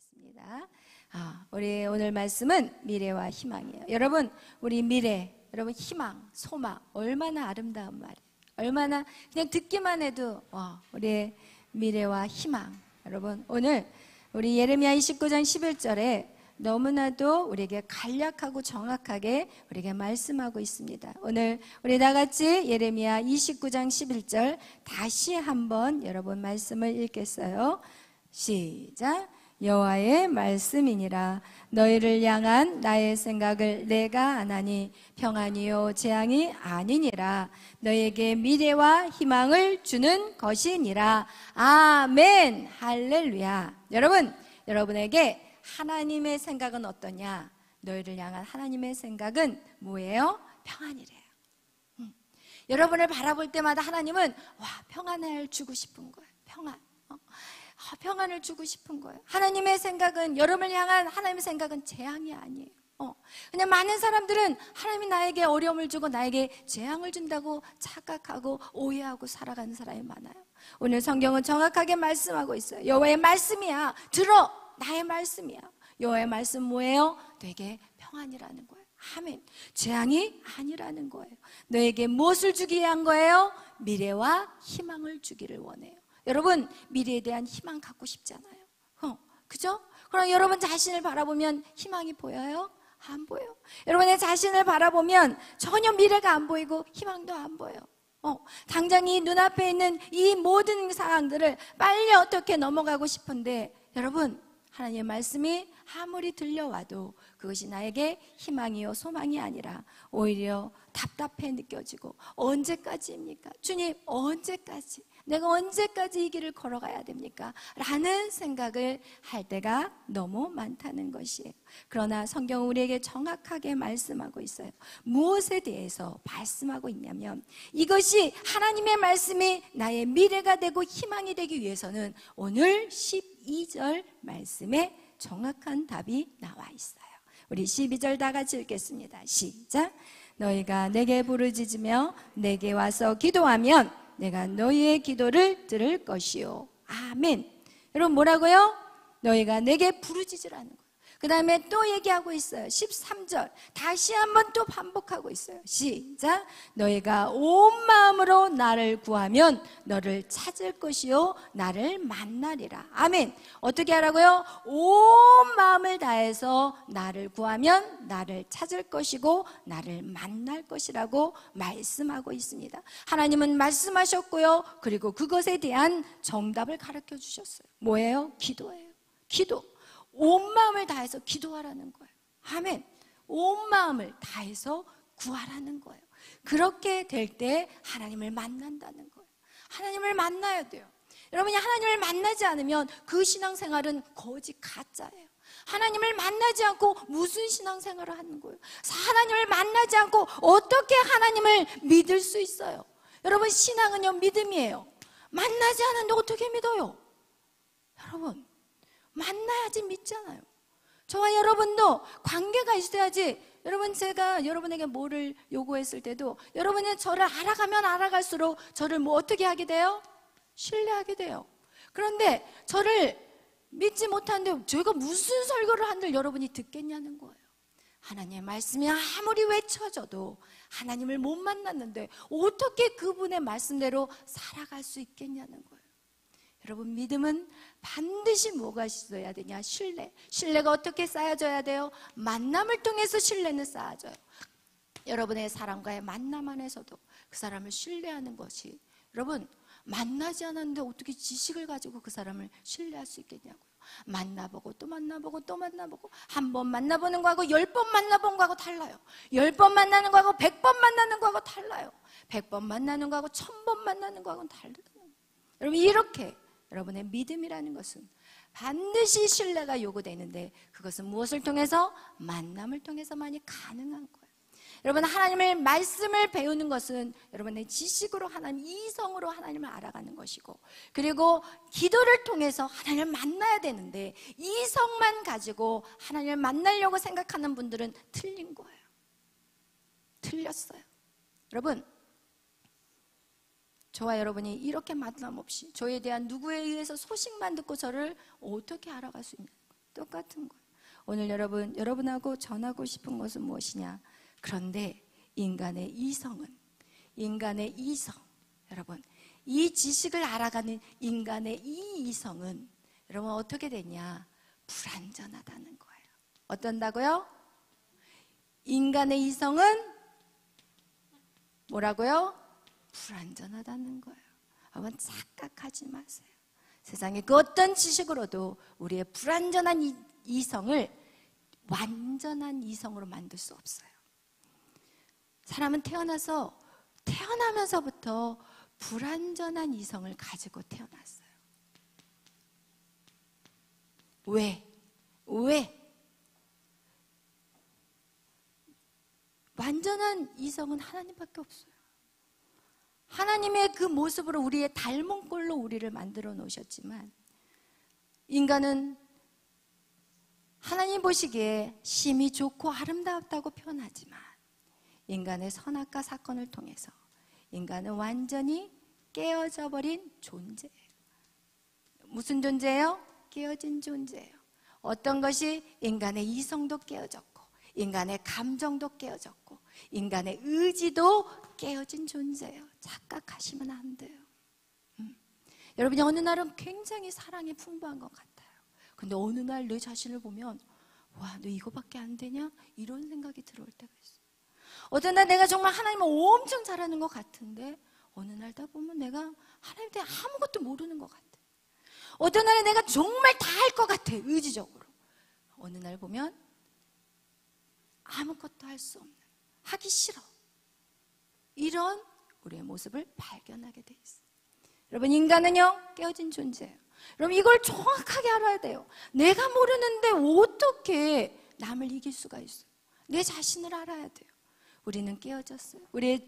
하겠습니다. 우리 오늘 말씀은 미래와 희망이에요. 여러분, 우리 미래, 여러분 희망, 소망 얼마나 아름다운 말이에요. 얼마나 그냥 듣기만 해도 우리의 미래와 희망. 여러분, 오늘 우리 예레미야 29장 11절에 너무나도 우리에게 간략하고 정확하게 우리에게 말씀하고 있습니다. 오늘 우리 다 같이 예레미야 29장 11절 다시 한번 여러분 말씀을 읽겠어요. 시작. 여호와의 말씀이니라. 너희를 향한 나의 생각을 내가 아나니 평안이요 재앙이 아니니라. 너희에게 미래와 희망을 주는 것이니라. 아멘. 할렐루야. 여러분, 여러분에게 하나님의 생각은 어떠냐? 너희를 향한 하나님의 생각은 뭐예요? 평안이래요. 여러분을 바라볼 때마다 하나님은 평안을 주고 싶은 거예요. 평안을 주고 싶은 거예요. 하나님의 생각은, 여러분을 향한 하나님의 생각은 재앙이 아니에요. 그냥 많은 사람들은 하나님이 나에게 어려움을 주고 나에게 재앙을 준다고 착각하고 오해하고 살아가는 사람이 많아요. 오늘 성경은 정확하게 말씀하고 있어요. 여호와의 말씀이야. 들어. 나의 말씀이야. 여호와의 말씀 뭐예요? 되게 평안이라는 거예요. 아멘. 재앙이 아니라는 거예요. 너에게 무엇을 주기 위한 거예요? 미래와 희망을 주기를 원해요. 여러분, 미래에 대한 희망 갖고 싶잖아요. 그죠? 그럼 여러분 자신을 바라보면 희망이 보여요? 안 보여요. 여러분의 자신을 바라보면 전혀 미래가 안 보이고 희망도 안 보여요. 당장 이 눈앞에 있는 이 모든 상황들을 빨리 어떻게 넘어가고 싶은데, 여러분, 하나님의 말씀이 아무리 들려와도 그것이 나에게 희망이요 소망이 아니라 오히려 답답해 느껴지고, 언제까지입니까? 주님, 언제까지? 내가 언제까지 이 길을 걸어가야 됩니까? 라는 생각을 할 때가 너무 많다는 것이에요. 그러나 성경은 우리에게 정확하게 말씀하고 있어요. 무엇에 대해서 말씀하고 있냐면, 이것이 하나님의 말씀이 나의 미래가 되고 희망이 되기 위해서는 오늘 12절 말씀에 정확한 답이 나와 있어요. 우리 12절 다 같이 읽겠습니다. 시작. 너희가 내게 부르짖으며 내게 와서 기도하면 내가 너희의 기도를 들을 것이요. 아멘. 여러분, 뭐라고요? 너희가 내게 부르짖으라는 거예요. 그 다음에 또 얘기하고 있어요. 13절 다시 한번 또 반복하고 있어요. 시작. 너희가 온 마음으로 나를 구하면 너를 찾을 것이요 나를 만나리라. 아멘. 어떻게 하라고요? 온 마음을 다해서 나를 구하면 나를 찾을 것이고 나를 만날 것이라고 말씀하고 있습니다. 하나님은 말씀하셨고요, 그리고 그것에 대한 정답을 가르쳐 주셨어요. 뭐예요? 기도예요. 기도. 온 마음을 다해서 기도하라는 거예요. 아멘. 온 마음을 다해서 구하라는 거예요. 그렇게 될 때 하나님을 만난다는 거예요. 하나님을 만나야 돼요. 여러분이 하나님을 만나지 않으면 그 신앙생활은 거짓 가짜예요. 하나님을 만나지 않고 무슨 신앙생활을 하는 거예요? 하나님을 만나지 않고 어떻게 하나님을 믿을 수 있어요? 여러분, 신앙은요, 믿음이에요. 만나지 않았는데 어떻게 믿어요? 여러분, 만나야지 믿잖아요. 저와 여러분도 관계가 있어야지. 여러분, 제가 여러분에게 뭐를 요구했을 때도 여러분이 저를 알아가면 알아갈수록 저를 어떻게 하게 돼요? 신뢰하게 돼요. 그런데 저를 믿지 못하는데 제가 무슨 설교를 한들 여러분이 듣겠냐는 거예요. 하나님의 말씀이 아무리 외쳐져도 하나님을 못 만났는데 어떻게 그분의 말씀대로 살아갈 수 있겠냐는 거예요. 여러분, 믿음은 반드시 뭐가 있어야 되냐? 신뢰. 신뢰가 어떻게 쌓여져야 돼요? 만남을 통해서 신뢰는 쌓아져요. 여러분의 사람과의 만남 안에서도 그 사람을 신뢰하는 것이, 여러분, 만나지 않았는데 어떻게 지식을 가지고 그 사람을 신뢰할 수 있겠냐고요. 만나보고 또 만나보고 또 만나보고, 한 번 만나보는 거하고 10번 만나본 거하고 달라요. 10번 만나는 거하고 100번 만나는 거하고 달라요. 100번 만나는 거하고 1000번 만나는 거하고는 달라요. 여러분, 이렇게 여러분의 믿음이라는 것은 반드시 신뢰가 요구되는데, 그것은 무엇을 통해서? 만남을 통해서만이 가능한 거예요. 여러분, 하나님의 말씀을 배우는 것은 여러분의 지식으로 하나님, 이성으로 하나님을 알아가는 것이고, 그리고 기도를 통해서 하나님을 만나야 되는데 이성만 가지고 하나님을 만나려고 생각하는 분들은 틀린 거예요. 틀렸어요. 여러분, 저와 여러분이 이렇게 만남 없이 저에 대한 누구에 의해서 소식만 듣고 저를 어떻게 알아갈 수 있냐? 똑같은 거예요. 오늘 여러분하고 전하고 싶은 것은 무엇이냐? 그런데 인간의 이성, 여러분, 이 지식을 알아가는 인간의 이 이성은 여러분 어떻게 되냐? 불완전하다는 거예요. 어떤다고요? 인간의 이성은 뭐라고요? 불완전하다는 거예요. 여러분 착각하지 마세요. 세상에 그 어떤 지식으로도 우리의 불완전한 이성을 완전한 이성으로 만들 수 없어요. 사람은 태어나면서부터 불완전한 이성을 가지고 태어났어요. 왜? 완전한 이성은 하나님밖에 없어요. 하나님의 그 모습으로 우리의 닮은 꼴로 우리를 만들어 놓으셨지만 인간은 하나님 보시기에 심히 좋고 아름답다고 표현하지만 인간의 선악과 사건을 통해서 인간은 완전히 깨어져 버린 존재예요. 무슨 존재예요? 깨어진 존재예요. 어떤 것이? 인간의 이성도 깨어졌고 인간의 감정도 깨어졌고 인간의 의지도 깨어진 존재예요. 착각하시면 안 돼요. 여러분이 어느 날은 굉장히 사랑이 풍부한 것 같아요. 근데 어느 날 내 자신을 보면 와, 너 이거밖에 안 되냐? 이런 생각이 들어올 때가 있어요. 어떤 날 내가 정말 하나님을 엄청 잘하는 것 같은데 어느 날 다 보면 내가 하나님에 대해 아무것도 모르는 것 같아. 어떤 날에 내가 정말 다 할 것 같아, 의지적으로. 어느 날 보면 아무것도 할 수 없는, 하기 싫어, 이런 우리의 모습을 발견하게 돼 있어요. 여러분, 인간은요 깨어진 존재예요. 여러분, 이걸 정확하게 알아야 돼요. 내가 모르는데 어떻게 남을 이길 수가 있어요? 내 자신을 알아야 돼요. 우리는 깨어졌어요. 우리의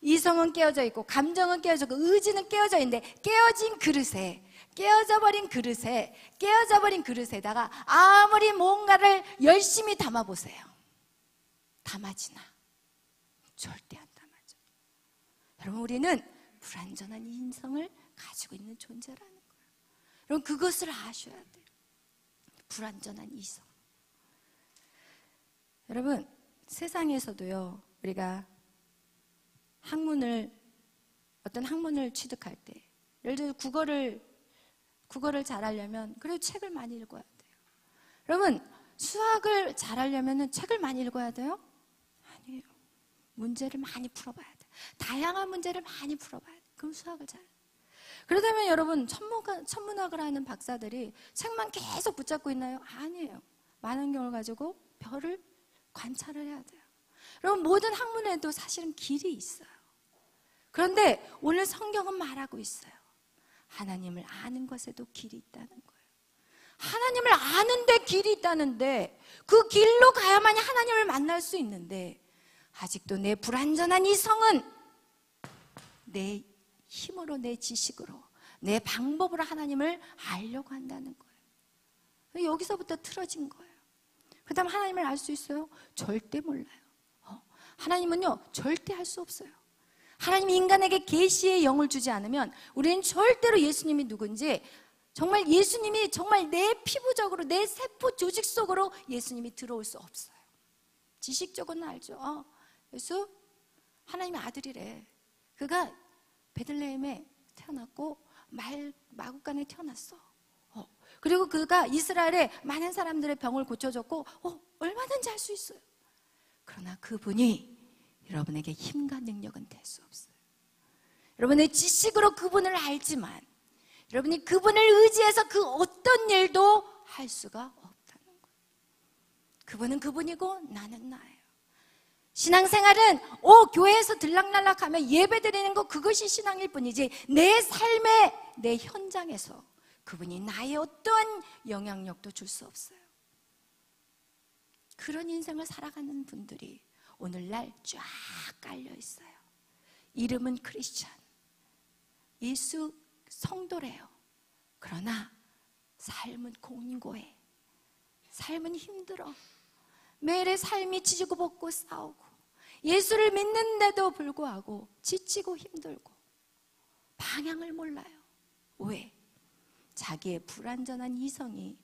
이성은 깨어져 있고 감정은 깨어져 있고 의지는 깨어져 있는데 깨어져 버린 그릇에다가 아무리 뭔가를 열심히 담아보세요. 담아지나? 절대 안 담아져. 여러분, 우리는 불완전한 인성을 가지고 있는 존재라는 거예요. 여러분, 그것을 아셔야 돼요. 불완전한 이성. 여러분, 세상에서도요, 우리가 어떤 학문을 취득할 때, 예를 들어 국어를 잘하려면 그래도 책을 많이 읽어야 돼요. 여러분, 수학을 잘하려면 책을 많이 읽어야 돼요? 아니에요. 문제를 많이 풀어봐야 돼요. 다양한 문제를 많이 풀어봐야 돼요. 그럼 수학을 잘해요. 그러다면 여러분, 천문학을 하는 박사들이 책만 계속 붙잡고 있나요? 아니에요. 만원경을 가지고 별을 관찰을 해야 돼요. 여러분, 모든 학문에도 사실은 길이 있어요. 그런데 오늘 성경은 말하고 있어요. 하나님을 아는 것에도 길이 있다는 거예요. 하나님을 아는데 길이 있다는데 그 길로 가야만이 하나님을 만날 수 있는데 아직도 내 불완전한 이성은 내 힘으로, 내 지식으로, 내 방법으로 하나님을 알려고 한다는 거예요. 여기서부터 틀어진 거예요. 그 다음 하나님을 알 수 있어요? 절대 몰라요. 하나님은요 절대 할 수 없어요. 하나님이 인간에게 계시의 영을 주지 않으면 우리는 절대로 예수님이 누군지, 정말 예수님이 정말 내 피부적으로, 내 세포 조직 속으로 예수님이 들어올 수 없어요. 지식적으로는 알죠. 예수 하나님의 아들이래. 그가 베들레헴에 태어났고 마구간에 태어났어. 그리고 그가 이스라엘의 많은 사람들의 병을 고쳐줬고 얼마든지 할 수 있어요. 그러나 그분이 여러분에게 힘과 능력은 될 수 없어요. 여러분의 지식으로 그분을 알지만 여러분이 그분을 의지해서 그 어떤 일도 할 수가 없다는 거예요. 그분은 그분이고 나는 나예요. 신앙생활은 교회에서 들락날락하면 예배드리는 거, 그것이 신앙일 뿐이지 내 삶의, 내 현장에서 그분이 나의 어떠한 영향력도 줄 수 없어요. 그런 인생을 살아가는 분들이 오늘날 쫙 깔려 있어요. 이름은 크리스찬, 예수 성도래요. 그러나 삶은 공고해. 삶은 힘들어. 매일의 삶이 지지고 볶고 싸우고 예수를 믿는데도 불구하고 지치고 힘들고 방향을 몰라요. 왜? 자기의 불완전한 이성이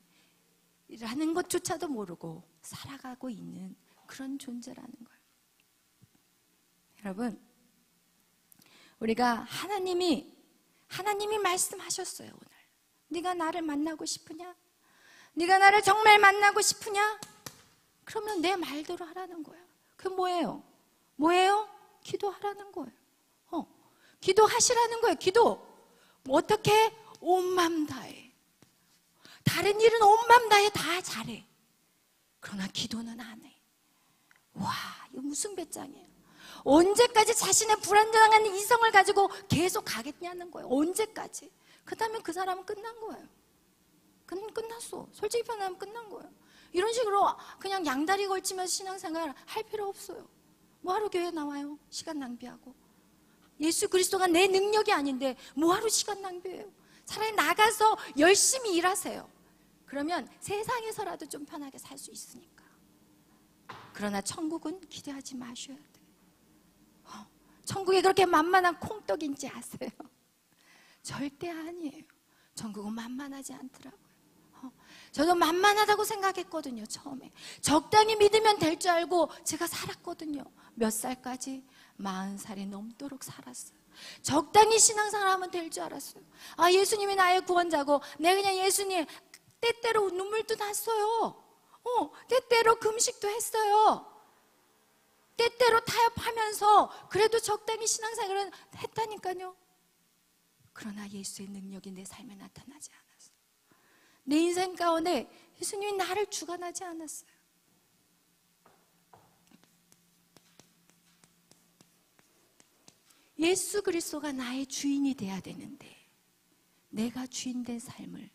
라는 것조차도 모르고 살아가고 있는 그런 존재라는 거예요. 여러분, 우리가 하나님이 말씀하셨어요. 오늘 네가 나를 만나고 싶으냐? 네가 나를 정말 만나고 싶으냐? 그러면 내 말대로 하라는 거예요. 그게 뭐예요? 기도하라는 거예요. 기도하시라는 거예요. 기도. 어떻게? 온 맘 다해. 다른 일은 온 맘 다해 다 잘해. 그러나 기도는 안 해. 와, 이거 무슨 배짱이에요. 언제까지 자신의 불안정한 이성을 가지고 계속 가겠냐는 거예요. 언제까지? 그렇다면 그 사람은 끝난 거예요. 끝났어. 솔직히 표현하면 끝난 거예요. 이런 식으로 그냥 양다리 걸치면서 신앙생활 할 필요 없어요. 뭐하러 교회 나와요? 시간 낭비하고. 예수 그리스도가 내 능력이 아닌데 뭐하러 시간 낭비해요? 차라리 나가서 열심히 일하세요. 그러면 세상에서라도 좀 편하게 살 수 있으니까. 그러나 천국은 기대하지 마셔야 돼요. 천국이 그렇게 만만한 콩떡인지 아세요? 절대 아니에요. 천국은 만만하지 않더라고요. 저도 만만하다고 생각했거든요. 처음에 적당히 믿으면 될 줄 알고 제가 살았거든요. 몇 살까지? 40살이 넘도록 살았어요. 적당히 신앙생활하면 될 줄 알았어요. 예수님이 나의 구원자고 내가 그냥 예수님, 때때로 눈물도 났어요. 때때로 금식도 했어요. 때때로 타협하면서 그래도 적당히 신앙생활은 했다니까요. 그러나 예수의 능력이 내 삶에 나타나지 않았어요. 내 인생 가운데 예수님이 나를 주관하지 않았어요. 예수 그리스도가 나의 주인이 돼야 되는데 내가 주인 된 삶을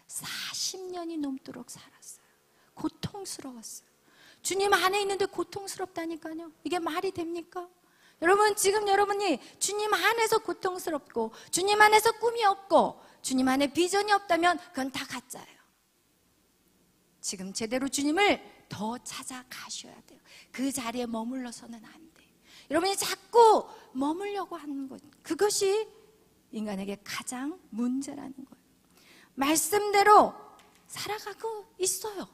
40년이 넘도록 살았어요. 고통스러웠어요. 주님 안에 있는데 고통스럽다니까요. 이게 말이 됩니까? 여러분, 지금 여러분이 주님 안에서 고통스럽고 주님 안에서 꿈이 없고 주님 안에 비전이 없다면 그건 다 가짜예요. 지금 제대로 주님을 더 찾아가셔야 돼요. 그 자리에 머물러서는 안 돼요. 여러분이 자꾸 머물려고 하는 것, 그것이 인간에게 가장 문제라는 거예요. 말씀대로 살아가고 있어요.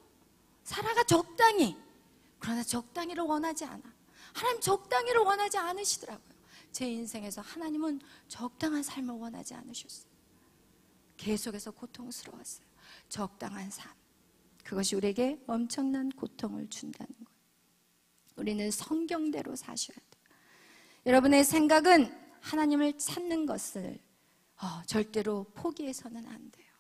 살아가 적당히. 그러나 적당히를 원하지 않아. 하나님 적당히를 원하지 않으시더라고요. 제 인생에서 하나님은 적당한 삶을 원하지 않으셨어요. 계속해서 고통스러웠어요. 적당한 삶, 그것이 우리에게 엄청난 고통을 준다는 거예요. 우리는 성경대로 사셔야 돼요. 여러분의 생각은 하나님을 찾는 것을 절대로 포기해서는 안 돼요.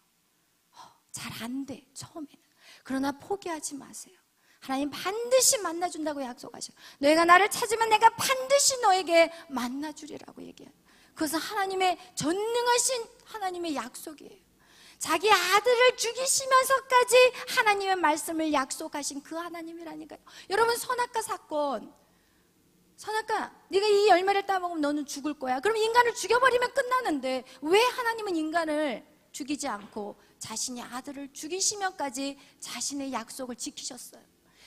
잘 안 돼, 처음에는. 그러나 포기하지 마세요. 하나님 반드시 만나준다고 약속하셔요. 너희가 나를 찾으면 내가 반드시 너에게 만나주리라고 얘기해요. 그것은 하나님의 전능하신 하나님의 약속이에요. 자기 아들을 죽이시면서까지 하나님의 말씀을 약속하신 그 하나님이라니까요. 여러분, 선악과 사건, 선악과, 네가 이 열매를 따먹으면 너는 죽을 거야. 그럼 인간을 죽여버리면 끝나는데 왜 하나님은 인간을 죽이지 않고 자신의 아들을 죽이시면까지 자신의 약속을 지키셨어요?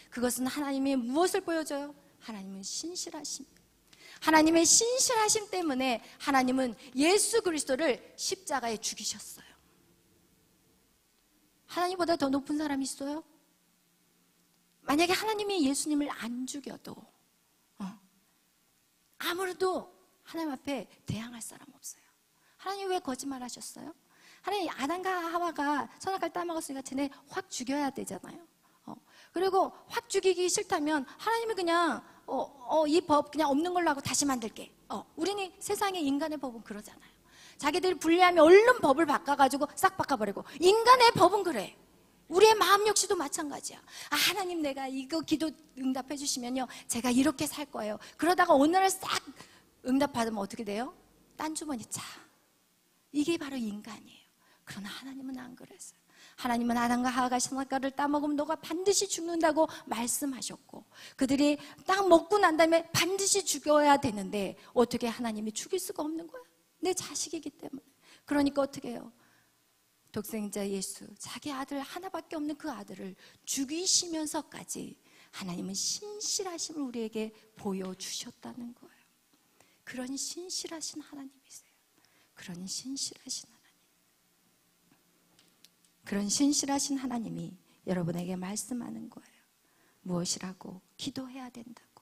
그것은 하나님이 무엇을 보여줘요? 하나님은 신실하심. 하나님의 신실하심 때문에 하나님은 예수 그리스도를 십자가에 죽이셨어요. 하나님보다 더 높은 사람이 있어요? 만약에 하나님이 예수님을 안 죽여도 아무래도 하나님 앞에 대항할 사람 없어요. 하나님 왜 거짓말하셨어요? 하나님, 아담과 하와가 선악과를 따먹었으니까 쟤네 확 죽여야 되잖아요. 그리고 확 죽이기 싫다면 하나님이 그냥 이 법 그냥 없는 걸로 하고 다시 만들게. 우리는 세상의 인간의 법은 그러잖아요. 자기들이 불리하면 얼른 법을 바꿔가지고 싹 바꿔버리고. 인간의 법은 그래. 우리의 마음 역시도 마찬가지야. 하나님, 내가 이거 기도 응답해 주시면요 제가 이렇게 살 거예요. 그러다가 어느 날 싹 응답받으면 어떻게 돼요? 딴 주머니 차. 이게 바로 인간이에요. 그러나 하나님은 안 그랬어요. 하나님은 아담과 하와가 선악과를 따먹으면 너가 반드시 죽는다고 말씀하셨고, 그들이 딱 먹고 난 다음에 반드시 죽여야 되는데 어떻게 하나님이 죽일 수가 없는 거야? 내 자식이기 때문에. 그러니까 어떻게 해요? 독생자 예수, 자기 아들 하나밖에 없는 그 아들을 죽이시면서까지 하나님은 신실하심을 우리에게 보여주셨다는 거예요. 그런 신실하신 하나님이세요. 그런 신실하신 하나님. 그런 신실하신 하나님이 여러분에게 말씀하는 거예요. 무엇이라고? 기도해야 된다고.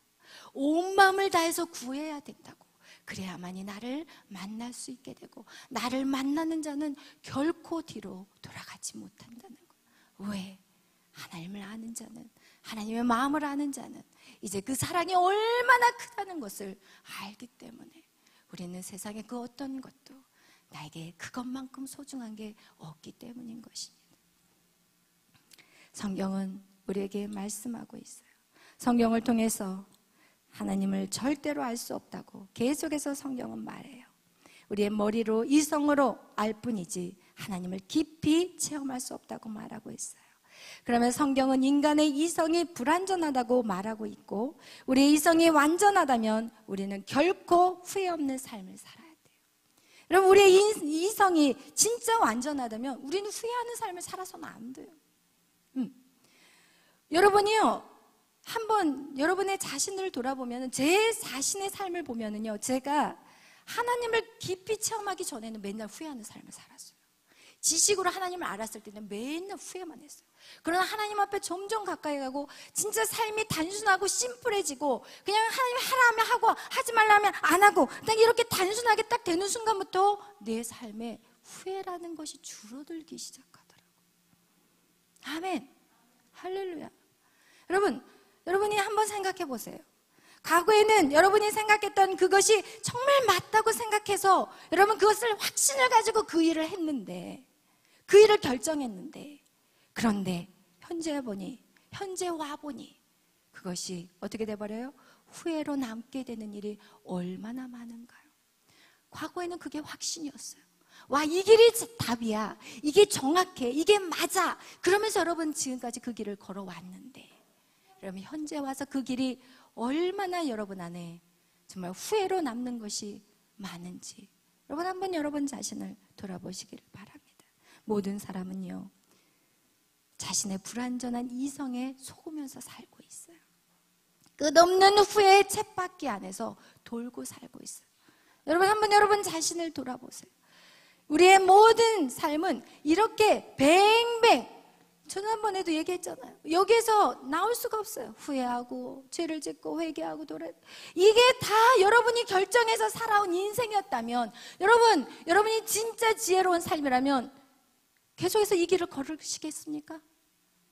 온 마음을 다해서 구해야 된다고. 그래야만이 나를 만날 수 있게 되고, 나를 만나는 자는 결코 뒤로 돌아가지 못한다는 거예요. 왜? 하나님을 아는 자는, 하나님의 마음을 아는 자는 이제 그 사랑이 얼마나 크다는 것을 알기 때문에 우리는 세상의 그 어떤 것도 나에게 그것만큼 소중한 게 없기 때문인 것입니다. 성경은 우리에게 말씀하고 있어요. 성경을 통해서 하나님을 절대로 알 수 없다고 계속해서 성경은 말해요. 우리의 머리로 이성으로 알 뿐이지 하나님을 깊이 체험할 수 없다고 말하고 있어요. 그러면 성경은 인간의 이성이 불완전하다고 말하고 있고, 우리의 이성이 완전하다면 우리는 결코 후회 없는 삶을 살아야 돼요. 여러분, 우리의 이성이 진짜 완전하다면 우리는 후회하는 삶을 살아서는 안 돼요. 여러분이요, 한번 여러분의 자신을 돌아보면, 제 자신의 삶을 보면은요, 제가 하나님을 깊이 체험하기 전에는 맨날 후회하는 삶을 살았어요. 지식으로 하나님을 알았을 때는 맨날 후회만 했어요. 그러나 하나님 앞에 점점 가까이 가고 진짜 삶이 단순하고 심플해지고, 그냥 하나님 하라 하면 하고 하지 말라 하면 안 하고 딱 이렇게 단순하게 딱 되는 순간부터 내 삶에 후회라는 것이 줄어들기 시작하더라고요. 아멘. 할렐루야. 여러분이 한번 생각해 보세요. 과거에는 여러분이 생각했던 그것이 정말 맞다고 생각해서 여러분 그것을 확신을 가지고 그 일을 했는데, 그 일을 결정했는데, 그런데 현재 와보니 그것이 어떻게 돼버려요? 후회로 남게 되는 일이 얼마나 많은가요? 과거에는 그게 확신이었어요. 와, 이 길이 답이야, 이게 정확해, 이게 맞아, 그러면서 여러분 지금까지 그 길을 걸어왔는데, 여러분 현재 와서 그 길이 얼마나 여러분 안에 정말 후회로 남는 것이 많은지 여러분 한번 여러분 자신을 돌아보시기를 바랍니다. 모든 사람은요, 자신의 불완전한 이성에 속으면서 살고 있어요. 끝없는 후회의 쳇바퀴 안에서 돌고 살고 있어요. 여러분 한번 여러분 자신을 돌아보세요. 우리의 모든 삶은 이렇게 뱅뱅, 지난번에도 얘기했잖아요. 여기에서 나올 수가 없어요. 후회하고 죄를 짓고 회개하고 이게 다 여러분이 결정해서 살아온 인생이었다면, 여러분이 진짜 지혜로운 삶이라면 계속해서 이 길을 걸으시겠습니까?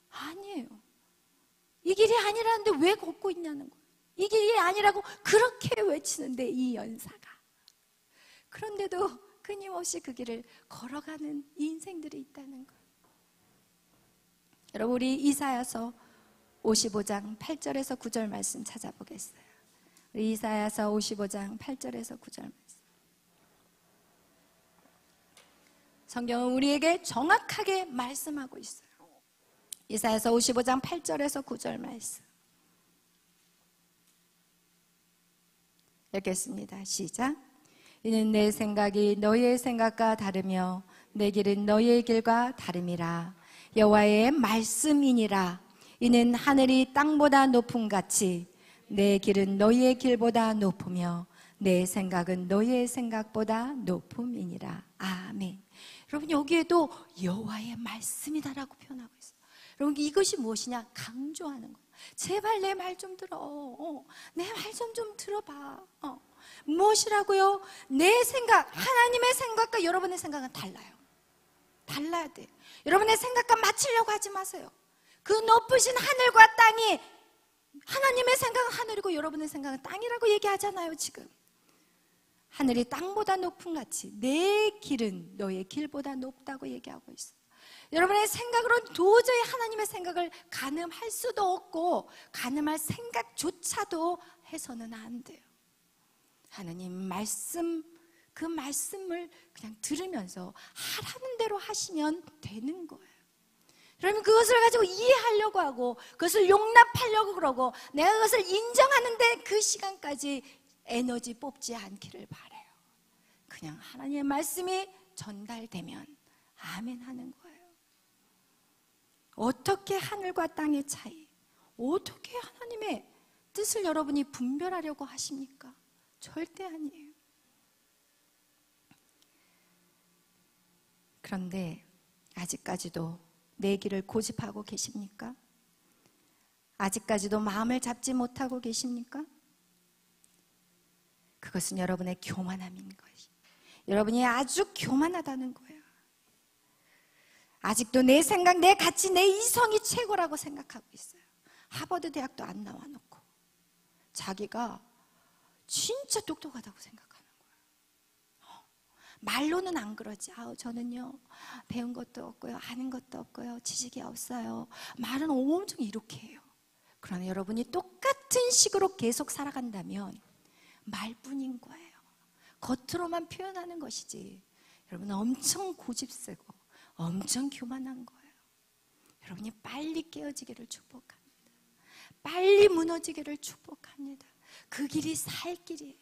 아니에요. 이 길이 아니라는데 왜 걷고 있냐는 거예요. 이 길이 아니라고 그렇게 외치는데 이 연사가, 그런데도 끊임없이 그 길을 걸어가는 인생들이 있다는 거예요. 여러분, 우리 이사야서 55장 8절에서 9절 말씀 찾아보겠어요. 우리 이사야서 55장 8절에서 9절 말씀. 성경은 우리에게 정확하게 말씀하고 있어요. 이사야서 55장 8절에서 9절 말씀 읽겠습니다. 시작. 이는 내 생각이 너희의 생각과 다르며 내 길은 너희의 길과 다름이라. 여호와의 말씀이니라. 이는 하늘이 땅보다 높음 같이 내 길은 너희의 길보다 높으며 내 생각은 너희의 생각보다 높음이니라. 아멘. 여러분, 여기에도 여호와의 말씀이다라고 표현하고 있어요. 여러분, 이것이 무엇이냐? 강조하는 거예요. 제발 내 말 좀 들어. 내 말 좀 들어봐. 무엇이라고요? 내 생각, 하나님의 생각과 여러분의 생각은 달라요. 달라야 돼요. 여러분의 생각과 맞추려고 하지 마세요. 그 높으신 하늘과 땅이, 하나님의 생각은 하늘이고 여러분의 생각은 땅이라고 얘기하잖아요. 지금 하늘이 땅보다 높은 같이 내 길은 너의 길보다 높다고 얘기하고 있어요. 여러분의 생각으로는 도저히 하나님의 생각을 가늠할 수도 없고 가늠할 생각조차도 해서는 안 돼요. 하나님 말씀, 그 말씀을 그냥 들으면서 하라는 대로 하시면 되는 거예요. 여러분, 그것을 가지고 이해하려고 하고 그것을 용납하려고 그러고 내가 그것을 인정하는데 그 시간까지 에너지 뽑지 않기를 바라요. 그냥 하나님의 말씀이 전달되면 아멘 하는 거예요. 어떻게 하늘과 땅의 차이, 어떻게 하나님의 뜻을 여러분이 분별하려고 하십니까? 절대 아니에요. 그런데 아직까지도 내 길을 고집하고 계십니까? 아직까지도 마음을 잡지 못하고 계십니까? 그것은 여러분의 교만함인 거예요. 여러분이 아주 교만하다는 거예요. 아직도 내 생각, 내 가치, 내 이성이 최고라고 생각하고 있어요. 하버드 대학도 안 나와놓고 자기가 진짜 똑똑하다고 생각하는 거예요. 말로는 안 그러지. 저는요 배운 것도 없고요, 아는 것도 없고요, 지식이 없어요. 말은 엄청 이렇게 해요. 그러나 여러분이 똑같은 식으로 계속 살아간다면 말뿐인 거예요. 겉으로만 표현하는 것이지 여러분은 엄청 고집세고 엄청 교만한 거예요. 여러분이 빨리 깨어지기를 축복합니다. 빨리 무너지기를 축복합니다. 그 길이 살 길이에요.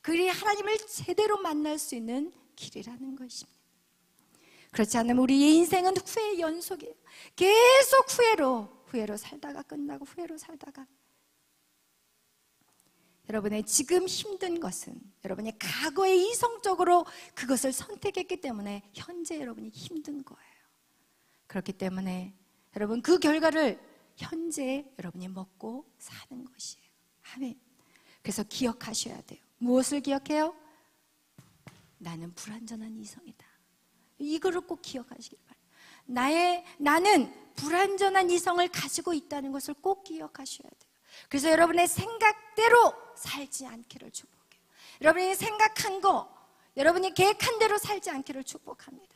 그 길이 하나님을 제대로 만날 수 있는 길이라는 것입니다. 그렇지 않으면 우리의 인생은 후회의 연속이에요. 계속 후회로 살다가 끝나고 후회로 살다가, 여러분의 지금 힘든 것은 여러분이 과거에 이성적으로 그것을 선택했기 때문에 현재 여러분이 힘든 거예요. 그렇기 때문에 여러분 그 결과를 현재 여러분이 먹고 사는 것이에요. 아멘. 그래서 기억하셔야 돼요. 무엇을 기억해요? 나는 불완전한 이성이다. 이거를 꼭 기억하시길 바랍니다. 나는 불완전한 이성을 가지고 있다는 것을 꼭 기억하셔야 돼요. 그래서 여러분의 생각대로 살지 않기를 축복해요. 여러분이 생각한 거, 여러분이 계획한 대로 살지 않기를 축복합니다.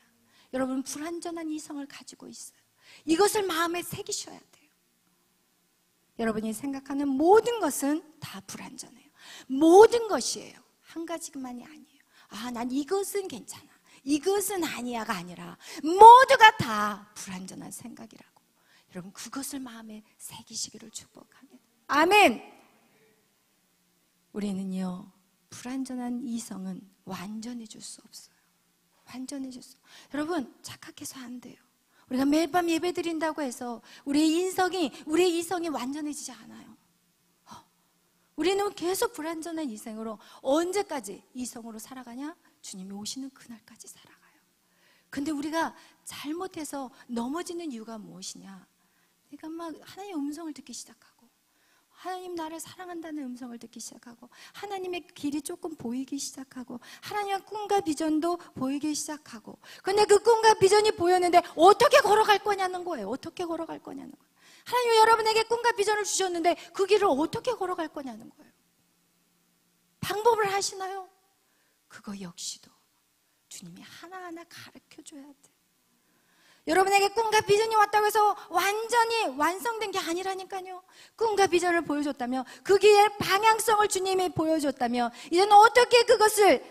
여러분은 불완전한 이성을 가지고 있어요. 이것을 마음에 새기셔야 돼요. 여러분이 생각하는 모든 것은 다 불완전해요. 모든 것이에요. 한 가지만이 아니에요. 난 이것은 괜찮아, 이것은 아니야가 아니라 모두가 다 불완전한 생각이라고. 여러분 그것을 마음에 새기시기를 축복합니다. 아멘. 우리는요 불완전한 이성은 완전해질 수 없어요. 완전해질 수. 여러분 착각해서 안 돼요. 우리가 매일 밤 예배 드린다고 해서 우리의 이성이 완전해지지 않아요. 우리는 계속 불완전한 이성으로 언제까지 이성으로 살아가냐? 주님이 오시는 그날까지 살아가요. 근데 우리가 잘못해서 넘어지는 이유가 무엇이냐? 내가 막 하나님의 음성을 듣기 시작하고, 하나님 나를 사랑한다는 음성을 듣기 시작하고, 하나님의 길이 조금 보이기 시작하고, 하나님의 꿈과 비전도 보이기 시작하고, 근데 그 꿈과 비전이 보였는데 어떻게 걸어갈 거냐는 거예요. 어떻게 걸어갈 거냐는 거예요. 하나님이 여러분에게 꿈과 비전을 주셨는데 그 길을 어떻게 걸어갈 거냐는 거예요. 방법을 하시나요? 그거 역시도 주님이 하나하나 가르쳐줘야 돼요. 여러분에게 꿈과 비전이 왔다고 해서 완전히 완성된 게 아니라니까요. 꿈과 비전을 보여줬다며, 그 길의 방향성을 주님이 보여줬다며, 이제는 어떻게 그것을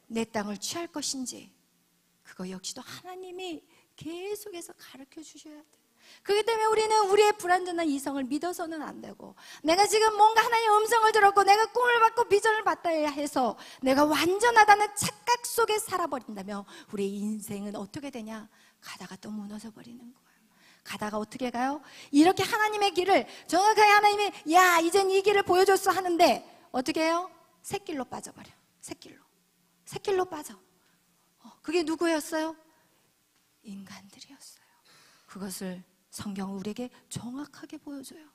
내 땅을 취할 것인지, 그거 역시도 하나님이 계속해서 가르쳐 주셔야 돼요. 그렇기 때문에 우리는 우리의 불완전한 이성을 믿어서는 안 되고, 내가 지금 뭔가 하나님의 음성을 들었고 내가 꿈을 받고 비전을 받다 해서 내가 완전하다는 착각 속에 살아버린다면 우리의 인생은 어떻게 되냐? 가다가 또 무너져 버리는 거예요. 가다가 어떻게 가요? 이렇게 하나님의 길을 정확하게 하나님이 야 이젠 이 길을 보여줬어 하는데 어떻게 해요? 새길로 빠져버려. 새길로 빠져. 그게 누구였어요? 인간들이었어요. 그것을 성경은 우리에게 정확하게 보여줘요.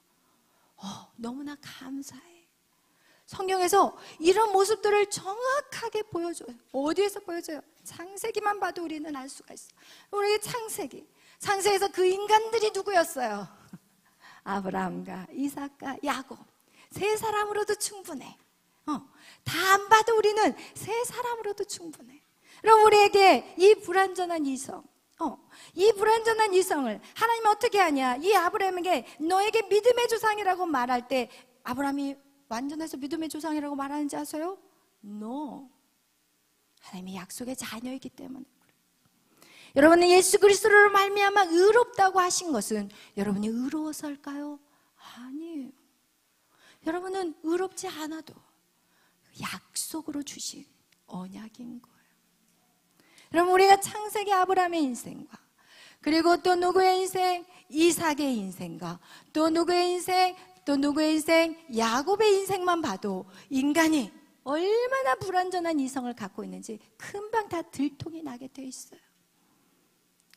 너무나 감사해. 성경에서 이런 모습들을 정확하게 보여줘요. 어디에서 보여줘요? 창세기만 봐도 우리는 알 수가 있어요. 우리 창세기에서 그 인간들이 누구였어요? 아브라함과 이삭과 야곱. 세 사람으로도 충분해. 다 안 봐도 우리는 세 사람으로도 충분해. 그럼 우리에게 이 불완전한 이성, 이 불완전한 이성을 하나님은 어떻게 하냐? 이 아브라함에게 너에게 믿음의 조상이라고 말할 때 아브라함이 완전해서 믿음의 조상이라고 말하는지 아세요? No. 하나님이 약속의 자녀이기 때문에 그래요. 여러분은 예수 그리스도로 말미암아 의롭다고 하신 것은 여러분이 의로워서일까요? 아니에요. 여러분은 의롭지 않아도 약속으로 주신 언약인 거예요. 여러분 우리가 창세기 아브라함의 인생과 그리고 또 누구의 인생? 이삭의 인생과 또 누구의 인생? 야곱의 인생만 봐도 인간이 얼마나 불완전한 이성을 갖고 있는지 금방 다 들통이 나게 돼 있어요.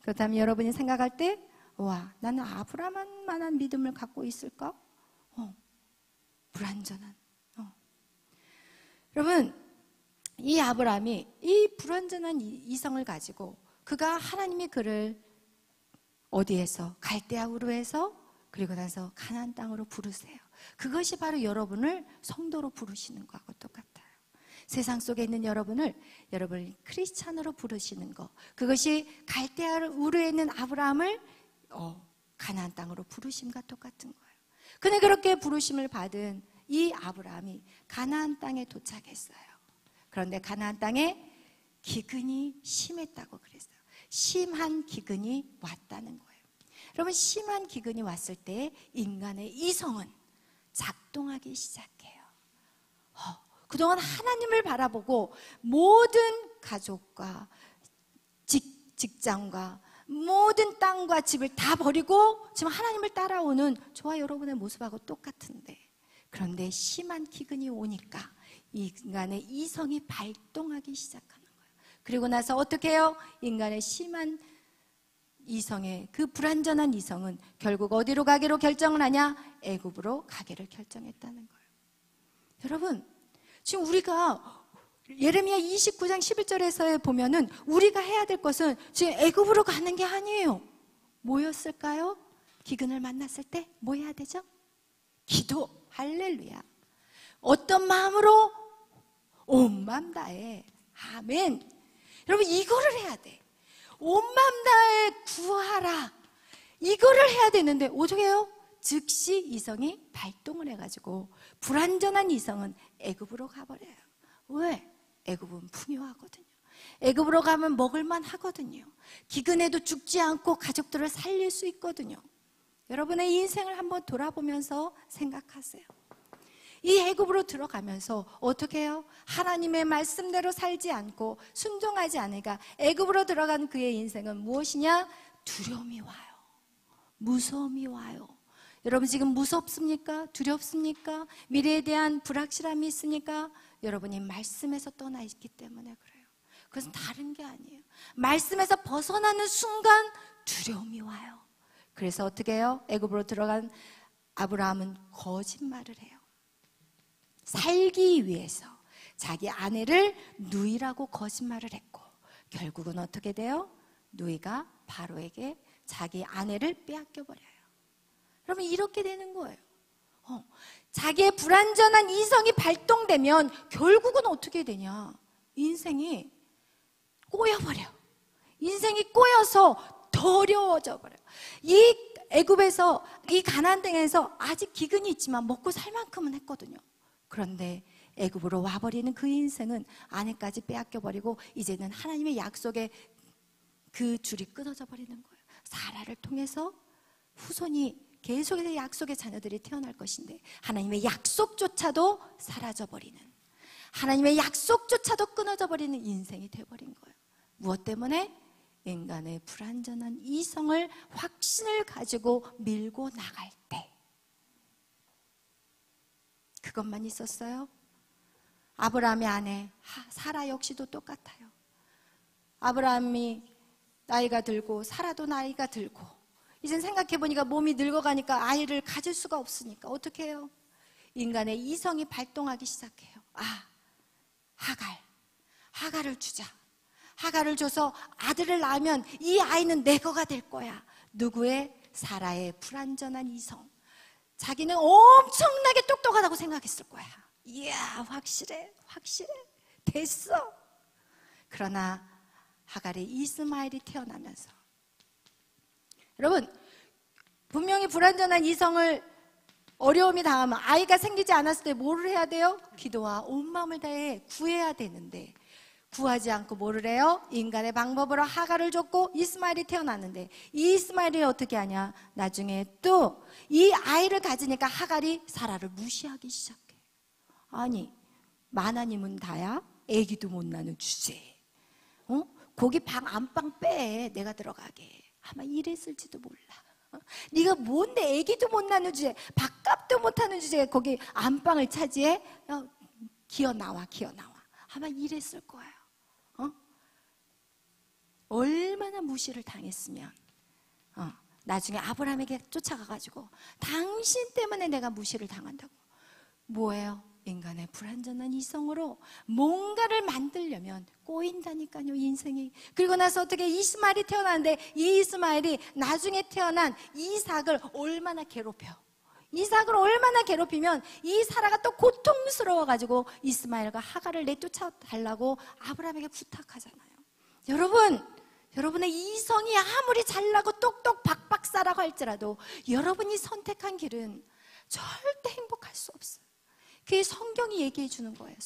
그렇다면 여러분이 생각할 때 와, 나는 아브라함만한 믿음을 갖고 있을까? 불완전한. 여러분, 이 아브라함이 이 불완전한 이성을 가지고 그가 하나님이 그를 어디에서? 갈대아 우르에서 그리고 나서 가나안 땅으로 부르세요. 그것이 바로 여러분을 성도로 부르시는 거하고 똑같아요. 세상 속에 있는 여러분을 크리스찬으로 부르시는 거, 그것이 갈대아 우르에 있는 아브라함을 가나안 땅으로 부르심과 똑같은 거예요. 근데 그렇게 부르심을 받은 이 아브라함이 가나안 땅에 도착했어요. 그런데 가나안 땅에 기근이 심했다고 그랬어요. 심한 기근이 왔다는 거예요. 여러분, 심한 기근이 왔을 때 인간의 이성은 작동하기 시작해요. 그동안 하나님을 바라보고 모든 가족과 직장과 모든 땅과 집을 다 버리고 지금 하나님을 따라오는 저와 여러분의 모습하고 똑같은데, 그런데 심한 기근이 오니까 인간의 이성이 발동하기 시작하는 거예요. 그리고 나서 어떻게 해요? 인간의 심한 이성의 그 불완전한 이성은 결국 어디로 가기로 결정을 하냐? 애굽으로 가기를 결정했다는 거예요. 여러분, 지금 우리가 예레미야 29장 11절에서 보면은 우리가 해야 될 것은 지금 애굽으로 가는 게 아니에요. 뭐였을까요? 기근을 만났을 때 뭐 해야 되죠? 기도. 할렐루야. 어떤 마음으로? 온 마음 다해. 아멘. 여러분, 이거를 해야 돼. 온 마음 다해 구하라. 이거를 해야 되는데 어떻게 해요? 즉시 이성이 발동을 해가지고 불완전한 이성은 애굽으로 가버려요. 왜? 애굽은 풍요하거든요. 애굽으로 가면 먹을만 하거든요. 기근에도 죽지 않고 가족들을 살릴 수 있거든요. 여러분의 인생을 한번 돌아보면서 생각하세요. 이 애굽으로 들어가면서 어떻게 해요? 하나님의 말씀대로 살지 않고 순종하지 않으니까 애굽으로 들어간 그의 인생은 무엇이냐? 두려움이 와요. 무서움이 와요. 여러분, 지금 무섭습니까? 두렵습니까? 미래에 대한 불확실함이 있으니까 여러분이 말씀에서 떠나 있기 때문에 그래요. 그것은 다른 게 아니에요. 말씀에서 벗어나는 순간 두려움이 와요. 그래서 어떻게 해요? 애굽으로 들어간 아브라함은 거짓말을 해요. 살기 위해서 자기 아내를 누이라고 거짓말을 했고, 결국은 어떻게 돼요? 누이가 바로에게 자기 아내를 빼앗겨 버려요. 여러분, 이렇게 되는 거예요. 자기의 불완전한 이성이 발동되면 결국은 어떻게 되냐? 인생이 꼬여버려. 인생이 꼬여서 더 어려워져 버려요. 이 애굽에서, 이 가나안 땅에서 아직 기근이 있지만 먹고 살 만큼은 했거든요. 그런데 애굽으로 와버리는 그 인생은 아내까지 빼앗겨버리고 이제는 하나님의 약속의 그 줄이 끊어져 버리는 거예요. 사라를 통해서 후손이 계속해서 약속의 자녀들이 태어날 것인데 하나님의 약속조차도 사라져버리는, 하나님의 약속조차도 끊어져버리는 인생이 되어버린 거예요. 무엇 때문에? 인간의 불완전한 이성을, 확신을 가지고 밀고 나갈 때. 그것만 있었어요? 아브라함의 아내 사라 역시도 똑같아요. 아브라함이 나이가 들고 사라도 나이가 들고 이젠 생각해보니까 몸이 늙어가니까 아이를 가질 수가 없으니까 어떻게 해요? 인간의 이성이 발동하기 시작해요. 하갈을 주자. 하갈을 줘서 아들을 낳으면 이 아이는 내 거가 될 거야. 누구의? 사라의 불완전한 이성. 자기는 엄청나게 똑똑하다고 생각했을 거야. 이야, 확실해 됐어. 그러나 하갈의 이스마엘이 태어나면서, 여러분, 분명히 불완전한 이성을 어려움이 당하면, 아이가 생기지 않았을 때 뭐를 해야 돼요? 기도와 온 마음을 다해 구해야 되는데 구하지 않고 뭐를 해요? 인간의 방법으로 하갈을 줬고 이스마엘이 태어났는데 이 이스마엘이 어떻게 하냐? 나중에 또 이 아이를 가지니까 하갈이 사라를 무시하기 시작해. 아니, 만하님은 다야? 애기도 못 낳는 주제에 거기 방 안방 빼, 내가 들어가게. 아마 이랬을지도 몰라. 네가 뭔데 애기도 못 낳는 주제에, 밥값도 못하는 주제에 거기 안방을 차지해? 기어 나와. 아마 이랬을 거예요. 얼마나 무시를 당했으면 나중에 아브라함에게 쫓아가가지고 당신 때문에 내가 무시를 당한다고. 뭐예요? 인간의 불완전한 이성으로 뭔가를 만들려면 꼬인다니까요, 인생이. 그리고 나서 어떻게 이스마엘이 태어나는데 이 이스마엘이 나중에 태어난 이삭을 얼마나 괴롭혀. 이삭을 얼마나 괴롭히면 이 사라가 또 고통스러워가지고 이스마엘과 하갈을 내쫓아 달라고 아브라함에게 부탁하잖아요. 여러분의 이성이 아무리 잘나고 똑똑 박박사라고 할지라도 여러분이 선택한 길은 절대 행복할 수 없어요. 그게 성경이 얘기해 주는 거예요.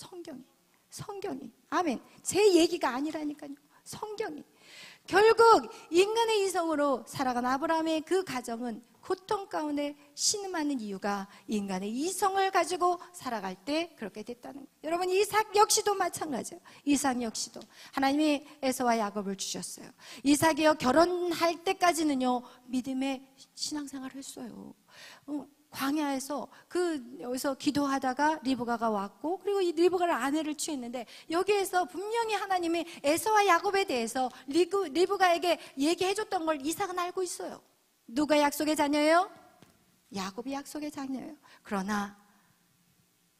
성경이. 아멘. 제 얘기가 아니라니까요. 성경이. 결국 인간의 이성으로 살아간 아브라함의 그 가정은 고통 가운데 신음하는 이유가 인간의 이성을 가지고 살아갈 때 그렇게 됐다는 거예요. 여러분, 이삭 역시도 마찬가지예요. 이삭 역시도 하나님이 에서와 야곱을 주셨어요. 이삭이요, 결혼할 때까지는요 믿음의 신앙생활을 했어요. 광야에서 여기서 기도하다가 리브가가 왔고, 그리고 이 리브가를 아내를 취했는데, 여기에서 분명히 하나님이 에서와 야곱에 대해서 리브가에게 얘기해줬던 걸 이삭은 알고 있어요. 누가 약속의 자녀예요? 야곱이 약속의 자녀예요. 그러나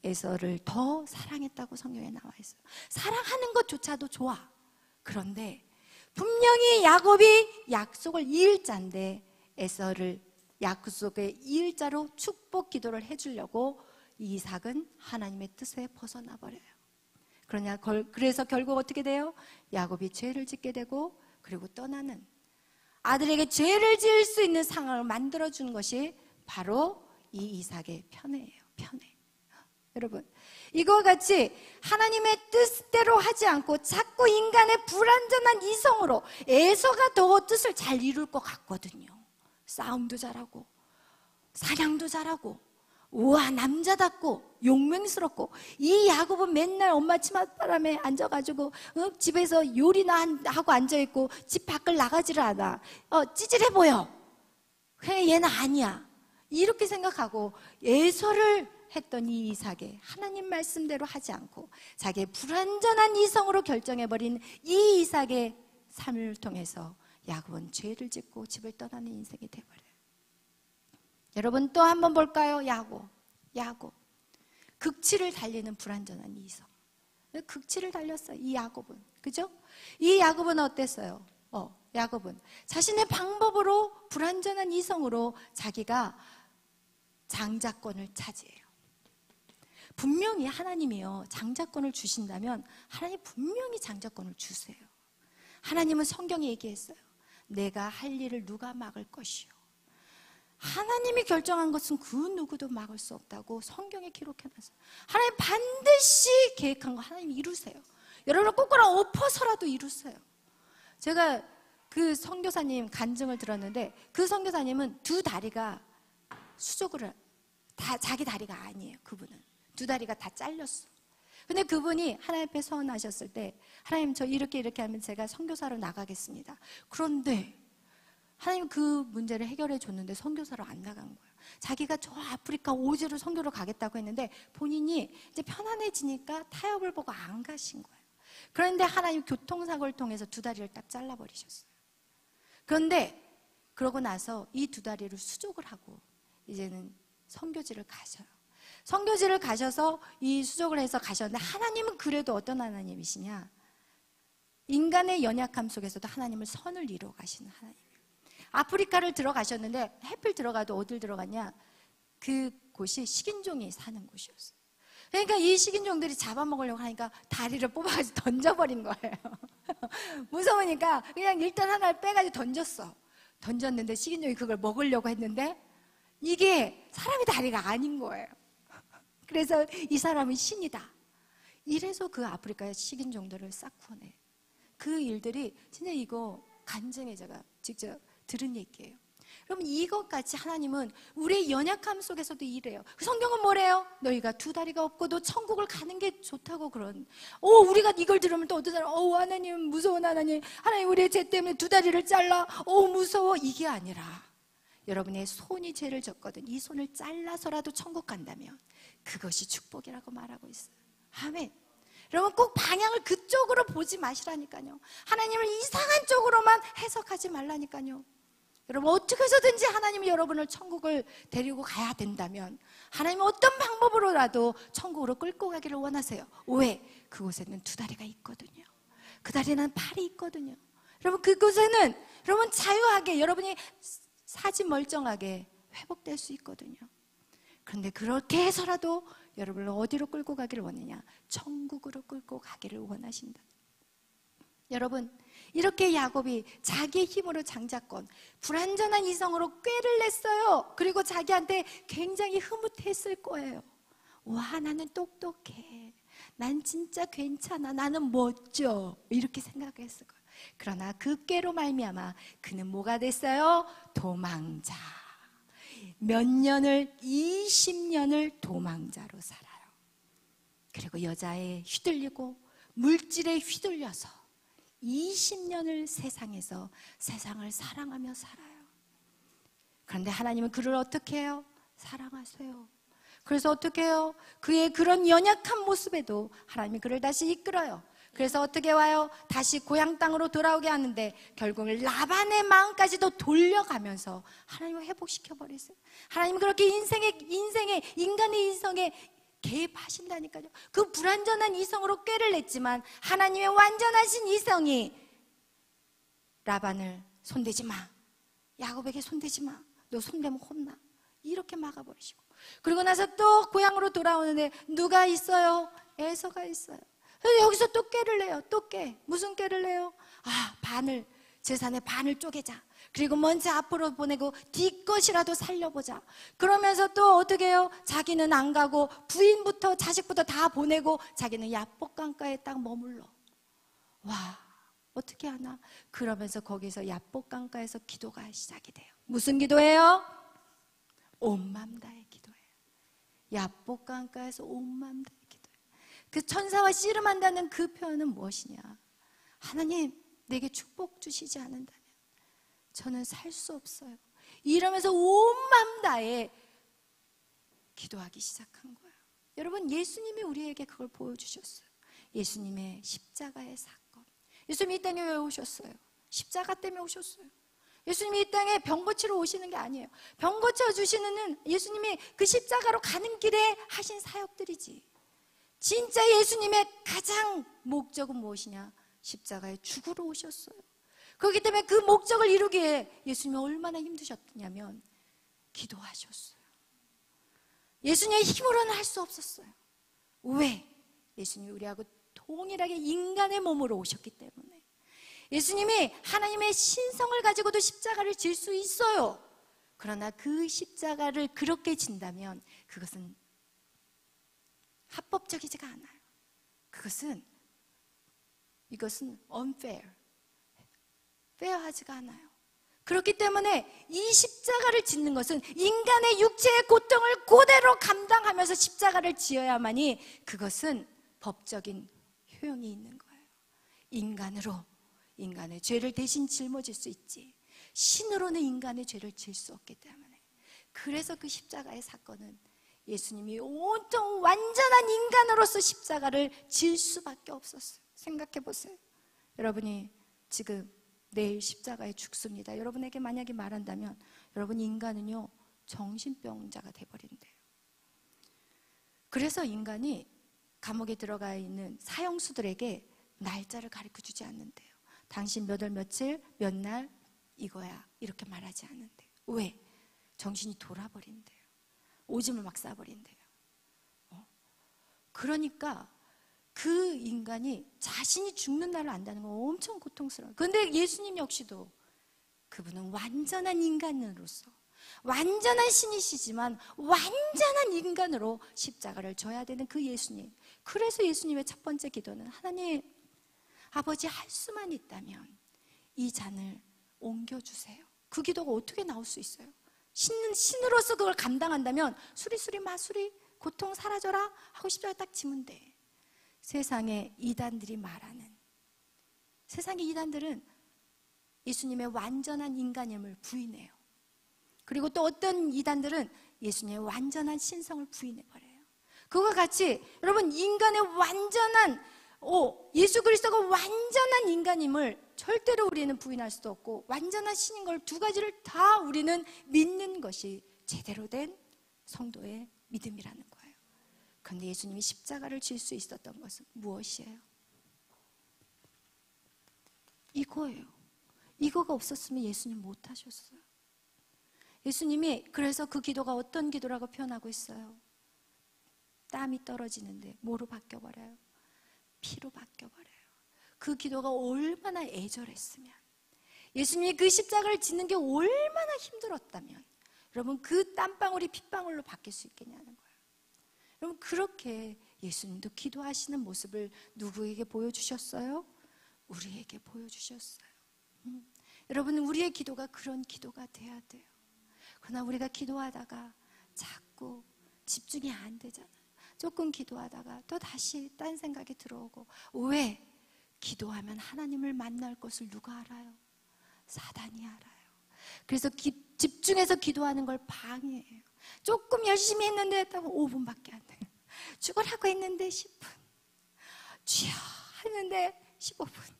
에서를 더 사랑했다고 성경에 나와 있어요. 사랑하는 것조차도 좋아. 그런데 분명히 야곱이 약속을 이을 자인데 에서를 약속의 이을자로 축복 기도를 해주려고 이삭은 하나님의 뜻에 벗어나 버려요. 그래서 결국 어떻게 돼요? 야곱이 죄를 짓게 되고, 그리고 떠나는, 아들에게 죄를 지을 수 있는 상황을 만들어주는 것이 바로 이 이삭의 편애예요. 편애. 여러분, 이거와 같이 하나님의 뜻대로 하지 않고 자꾸 인간의 불완전한 이성으로 에서가 더 뜻을 잘 이룰 것 같거든요. 싸움도 잘하고 사냥도 잘하고, 우와, 남자답고 용맹스럽고, 이 야곱은 맨날 엄마 치맛바람에 앉아가지고 집에서 요리나 하고 앉아있고 집 밖을 나가지를 않아. 찌질해 보여. 그냥 얘는 아니야. 이렇게 생각하고 에서를 했던 이 이삭의 하나님 말씀대로 하지 않고 자기의 불완전한 이성으로 결정해버린 이 이삭의 삶을 통해서 야곱은 죄를 짓고 집을 떠나는 인생이 돼버려요. 여러분, 또 한번 볼까요? 야곱. 극치를 달리는 불완전한 이성. 극치를 달렸어요, 이 야곱은. 그죠? 이 야곱은 어땠어요? 야곱은 자신의 방법으로 불완전한 이성으로 자기가 장자권을 차지해요. 분명히 하나님이요, 장자권을 주신다면 하나님 분명히 장자권을 주세요. 하나님은 성경에 얘기했어요. 내가 할 일을 누가 막을 것이요. 하나님이 결정한 것은 그 누구도 막을 수 없다고 성경에 기록해놨어요. 하나님 반드시 계획한 거 하나님 이루세요. 여러분, 꼬꾸라 엎어서라도 이루세요. 제가 그 선교사님 간증을 들었는데, 그 선교사님은 두 다리가 수족을 다 자기 다리가 아니에요. 그분은 두 다리가 다 잘렸어. 근데 그분이 하나님 앞에 서원하셨을 때, 하나님 저 이렇게 하면 제가 선교사로 나가겠습니다. 그런데 하나님 그 문제를 해결해 줬는데 선교사로 안 나간 거예요. 자기가 저 아프리카 오지로 선교를 가겠다고 했는데 본인이 이제 편안해지니까 타협을 보고 안 가신 거예요. 그런데 하나님 교통사고를 통해서 두 다리를 딱 잘라버리셨어요. 그런데 그러고 나서 이 두 다리를 수족을 하고 이제는 선교지를 가셔요. 선교지를 가셔서 이 수족을 해서 가셨는데, 하나님은 그래도 어떤 하나님이시냐? 인간의 연약함 속에서도 하나님을 선을 이루어 가시는 하나님이에요. 아프리카를 들어가셨는데 해필 들어가도 어딜 들어갔냐? 그곳이 식인종이 사는 곳이었어요. 그러니까 이 식인종들이 잡아먹으려고 하니까 다리를 뽑아가지고 던져버린 거예요. 무서우니까 그냥 일단 하나를 빼가지고 던졌는데 식인종이 그걸 먹으려고 했는데 이게 사람의 다리가 아닌 거예요. 그래서 이 사람은 신이다. 이래서 그 아프리카의 식인종들을 싹 구원해. 그 일들이 진짜 이거 간증에 제가 직접 들은 얘기예요. 여러분, 이것같이 하나님은 우리의 연약함 속에서도 일해요. 성경은 뭐래요? 너희가 두 다리가 없고도 천국을 가는 게 좋다고 우리가 이걸 들으면 또 어떤 사람, 하나님 무서운 하나님 우리의 죄 때문에 두 다리를 잘라, 무서워. 이게 아니라 여러분의 손이 죄를 졌거든 이 손을 잘라서라도 천국 간다면 그것이 축복이라고 말하고 있어요. 아멘. 여러분, 꼭 방향을 그쪽으로 보지 마시라니까요. 하나님을 이상한 쪽으로만 해석하지 말라니까요. 여러분 어떻게 해서든지 하나님이 여러분을 천국을 데리고 가야 된다면 하나님은 어떤 방법으로라도 천국으로 끌고 가기를 원하세요. 왜? 그곳에는 두 다리가 있거든요. 그 다리는 팔이 있거든요. 여러분 그곳에는 여러분 자유하게 여러분이 사지 멀쩡하게 회복될 수 있거든요. 그런데 그렇게 해서라도 여러분을 어디로 끌고 가기를 원하냐? 천국으로 끌고 가기를 원하신다. 여러분 이렇게 야곱이 자기의 힘으로 장자권 불완전한 이성으로 꾀를 냈어요. 그리고 자기한테 굉장히 흐뭇했을 거예요. 와 나는 똑똑해, 난 진짜 괜찮아, 나는 멋져, 이렇게 생각했을 거예요. 그러나 그 꾀로 말미암아 그는 뭐가 됐어요? 도망자. 몇 년을 20년을 도망자로 살아요. 그리고 여자에 휘둘리고 물질에 휘둘려서 20년을 세상에서 세상을 사랑하며 살아요. 그런데 하나님은 그를 어떻게 해요? 사랑하세요. 그래서 어떻게 해요? 그의 그런 연약한 모습에도 하나님이 그를 다시 이끌어요. 그래서 어떻게 와요? 다시 고향 땅으로 돌아오게 하는데 결국은 라반의 마음까지도 돌려가면서 하나님을 회복시켜 버리세요. 하나님은 그렇게 인간의 인성에 개입하신다니까요. 그 불완전한 이성으로 꾀를 냈지만 하나님의 완전하신 이성이 라반을 손대지 마, 야곱에게 손대지 마, 너 손대면 혼나, 이렇게 막아버리시고, 그리고 나서 또 고향으로 돌아오는데 누가 있어요? 에서가 있어요. 여기서 또 꾀를 내요. 또 꾀. 무슨 꾀를 내요? 반을, 재산의 반을 쪼개자. 그리고 먼저 앞으로 보내고 네 것이라도 살려보자. 그러면서 또 어떻게 해요? 자기는 안 가고 부인부터 자식부터 다 보내고 자기는 야복강가에 딱 머물러. 와, 어떻게 하나? 그러면서 거기서 야복강가에서 기도가 시작이 돼요. 무슨 기도예요? 온 맘 다해 기도해요. 야복강가에서 온 맘 다해 기도해요. 그 천사와 씨름한다는 그 표현은 무엇이냐? 하나님 내게 축복 주시지 않는다면 저는 살 수 없어요. 이러면서 온 맘 다해 기도하기 시작한 거예요. 여러분 예수님이 우리에게 그걸 보여주셨어요. 예수님의 십자가의 사건. 예수님이 이 땅에 왜 오셨어요? 십자가 때문에 오셨어요. 예수님이 이 땅에 병 고치러 오시는 게 아니에요. 병 고쳐주시는 예수님이 그 십자가로 가는 길에 하신 사역들이지. 진짜 예수님의 가장 목적은 무엇이냐? 십자가에 죽으러 오셨어요. 그렇기 때문에 그 목적을 이루기에 예수님이 얼마나 힘드셨냐면 기도하셨어요. 예수님의 힘으로는 할 수 없었어요. 왜? 예수님이 우리하고 동일하게 인간의 몸으로 오셨기 때문에. 예수님이 하나님의 신성을 가지고도 십자가를 질 수 있어요. 그러나 그 십자가를 그렇게 진다면 그것은 합법적이지가 않아요. 이것은 unfair, 페어하지가 않아요. 그렇기 때문에 이 십자가를 짓는 것은 인간의 육체의 고통을 그대로 감당하면서 십자가를 지어야만이 그것은 법적인 효용이 있는 거예요. 인간의 죄를 대신 짊어질 수 있지 신으로는 인간의 죄를 질 수 없기 때문에. 그래서 그 십자가의 사건은 예수님이 온통 완전한 인간으로서 십자가를 질 수밖에 없었어요. 생각해 보세요. 여러분이 지금 내일 십자가에 죽습니다. 여러분에게 만약에 말한다면 여러분 인간은요 정신병자가 돼버린대요. 그래서 인간이 감옥에 들어가 있는 사형수들에게 날짜를 가르쳐주지 않는데요. 당신 몇 월 며칠 몇 날 이거야 이렇게 말하지 않는데요. 왜? 정신이 돌아버린대요. 오줌을 막 싸버린대요. 그러니까 그 인간이 자신이 죽는 날을 안다는 건 엄청 고통스러워요. 그런데 예수님 역시도 그분은 완전한 인간으로서 완전한 신이시지만 완전한 인간으로 십자가를 져야 되는 그 예수님. 그래서 예수님의 첫 번째 기도는 하나님 아버지 할 수만 있다면 이 잔을 옮겨주세요. 그 기도가 어떻게 나올 수 있어요? 신으로서 그걸 감당한다면 수리수리 마수리 고통 사라져라 하고 십자가에 딱 지면 돼. 세상의 이단들이 말하는, 세상의 이단들은 예수님의 완전한 인간임을 부인해요. 그리고 또 어떤 이단들은 예수님의 완전한 신성을 부인해버려요. 그와 같이 여러분 인간의 완전한 예수 그리스도가 완전한 인간임을 절대로 우리는 부인할 수도 없고 완전한 신인 걸 두 가지를 다 우리는 믿는 것이 제대로 된 성도의 믿음이라는 거예요. 그런데 예수님이 십자가를 질 수 있었던 것은 무엇이에요? 이거예요. 이거가 없었으면 예수님 못 하셨어요. 예수님이 그래서 그 기도가 어떤 기도라고 표현하고 있어요? 땀이 떨어지는데 뭐로 바뀌어버려요? 피로 바뀌어버려요. 그 기도가 얼마나 애절했으면, 예수님이 그 십자가를 짓는 게 얼마나 힘들었다면 여러분 그 땀방울이 핏방울로 바뀔 수 있겠냐는 거예요. 여러분 그렇게 예수님도 기도하시는 모습을 누구에게 보여주셨어요? 우리에게 보여주셨어요. 여러분 우리의 기도가 그런 기도가 돼야 돼요. 그러나 우리가 기도하다가 자꾸 집중이 안 되잖아요. 조금 기도하다가 또 다시 딴 생각이 들어오고. 왜? 기도하면 하나님을 만날 것을 누가 알아요? 사단이 알아요. 그래서 집중해서 기도하는 걸 방해해요. 조금 열심히 했는데 5분밖에 안 돼요. 죽으라고 했는데 10분, 주여 했는데 15분.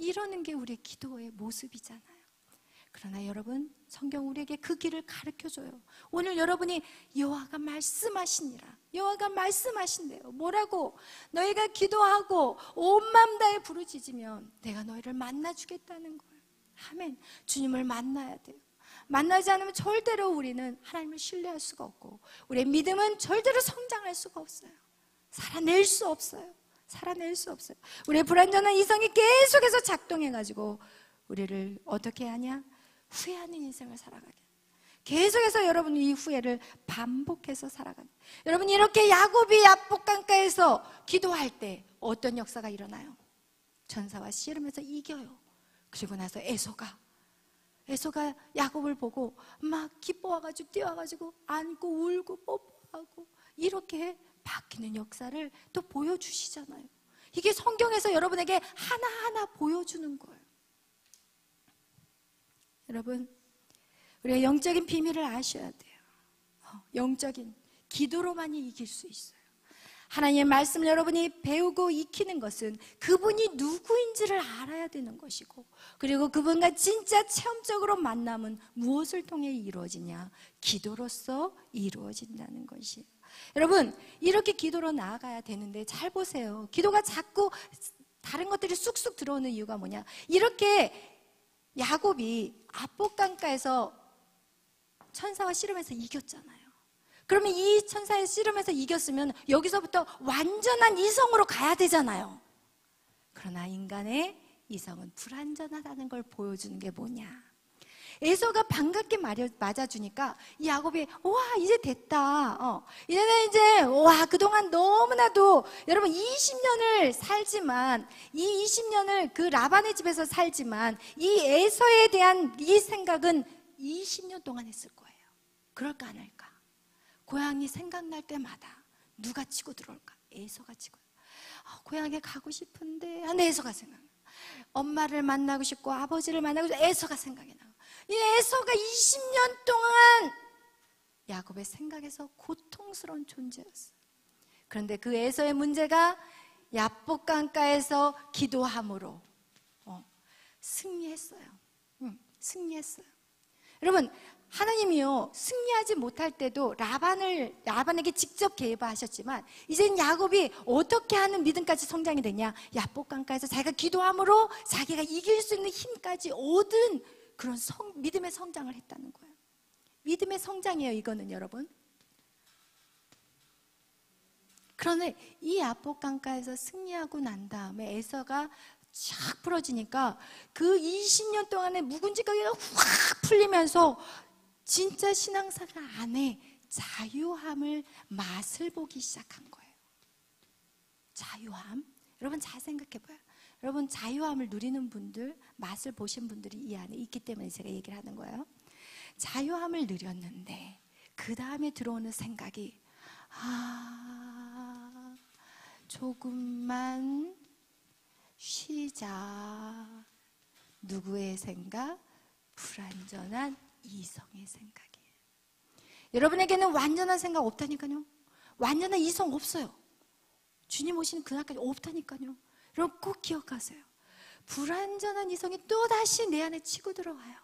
이러는 게 우리의 기도의 모습이잖아요. 그러나 여러분 성경 우리에게 그 길을 가르쳐줘요. 오늘 여러분이 여호와가 말씀하시니라, 여호와가 말씀하신대요. 뭐라고? 너희가 기도하고 온 마음 다해 부르짖으면 내가 너희를 만나주겠다는 거예요. 아멘. 주님을 만나야 돼요. 만나지 않으면 절대로 우리는 하나님을 신뢰할 수가 없고 우리의 믿음은 절대로 성장할 수가 없어요. 살아낼 수 없어요. 살아낼 수 없어요. 우리의 불완전한 이성이 계속해서 작동해가지고 우리를 어떻게 하냐? 후회하는 인생을 살아가게. 계속해서 여러분 이 후회를 반복해서 살아가는. 여러분 이렇게 야곱이 야복강가에서 기도할 때 어떤 역사가 일어나요? 전사와 씨름해서 이겨요. 그리고 나서 에서가 야곱을 보고 막 기뻐와가지고 뛰어와가지고 안고 울고 뽀뽀하고 이렇게 바뀌는 역사를 또 보여주시잖아요. 이게 성경에서 여러분에게 하나하나 보여주는 거예요. 여러분 우리가 영적인 비밀을 아셔야 돼요. 영적인 기도로만이 이길 수 있어요. 하나님의 말씀을 여러분이 배우고 익히는 것은 그분이 누구인지를 알아야 되는 것이고, 그리고 그분과 진짜 체험적으로 만남은 무엇을 통해 이루어지냐? 기도로서 이루어진다는 것이에요. 여러분 이렇게 기도로 나아가야 되는데 잘 보세요. 기도가 자꾸 다른 것들이 쑥쑥 들어오는 이유가 뭐냐? 이렇게 야곱이 압복강가에서 천사와 씨름해서 이겼잖아요. 그러면 이 천사의 씨름에서 이겼으면 여기서부터 완전한 이성으로 가야 되잖아요. 그러나 인간의 이성은 불완전하다는 걸 보여주는 게 뭐냐? 에서가 반갑게 맞아주니까 이 야곱이 와 이제 됐다. 이제는 와 그동안 너무나도 여러분 20년을 살지만 이 20년을 그 라반의 집에서 살지만 이 에서에 대한 이 생각은 20년 동안 했을 거예요. 그럴까 안 할까? 고향이 생각날 때마다 누가 치고 들어올까? 에서가 치고. 고향에 가고 싶은데 에서가 생각나. 엄마를 만나고 싶고 아버지를 만나고 싶고 에서가 생각이 나. 이 에서가 20년 동안 야곱의 생각에서 고통스러운 존재였어요. 그런데 그 에서의 문제가 야복강가에서 기도함으로 승리했어요. 승리했어요. 여러분 하나님이요 승리하지 못할 때도 라반에게 직접 개입하셨지만 이제는 야곱이 어떻게 하는 믿음까지 성장이 되냐? 야복강가에서 자기가 기도함으로 자기가 이길 수 있는 힘까지 얻은 그런 믿음의 성장을 했다는 거예요. 믿음의 성장이에요 이거는 여러분. 그런데 이 야복강가에서 승리하고 난 다음에 에서가 쫙 풀어지니까 그 20년 동안의 묵은지거리가 확 풀리면서 진짜 신앙생활 안에 자유함을 맛을 보기 시작한 거예요. 자유함. 여러분 잘 생각해봐요. 여러분 자유함을 누리는 분들, 맛을 보신 분들이 이 안에 있기 때문에 제가 얘기를 하는 거예요. 자유함을 누렸는데 그 다음에 들어오는 생각이 조금만 쉬자. 누구의 생각? 불완전한 이성의 생각이에요. 여러분에게는 완전한 생각 없다니까요. 완전한 이성 없어요. 주님 오시는 그날까지 없다니까요. 여러분 꼭 기억하세요. 불완전한 이성이 또다시 내 안에 치고 들어와요.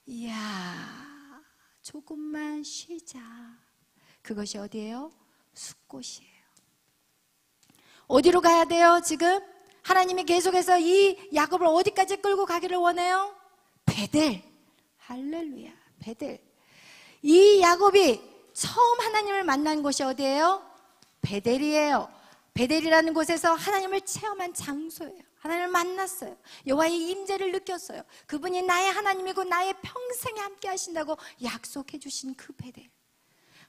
이야, 조금만 쉬자. 그것이 어디예요? 숫곳이에요. 어디로 가야 돼요? 지금 하나님이 계속해서 이 야곱을 어디까지 끌고 가기를 원해요? 베델. 할렐루야, 베델. 이 야곱이 처음 하나님을 만난 곳이 어디예요? 베델이에요. 베델이라는 곳에서 하나님을 체험한 장소예요. 하나님을 만났어요. 여호와의 임재를 느꼈어요. 그분이 나의 하나님이고 나의 평생에 함께 하신다고 약속해 주신 그 베델.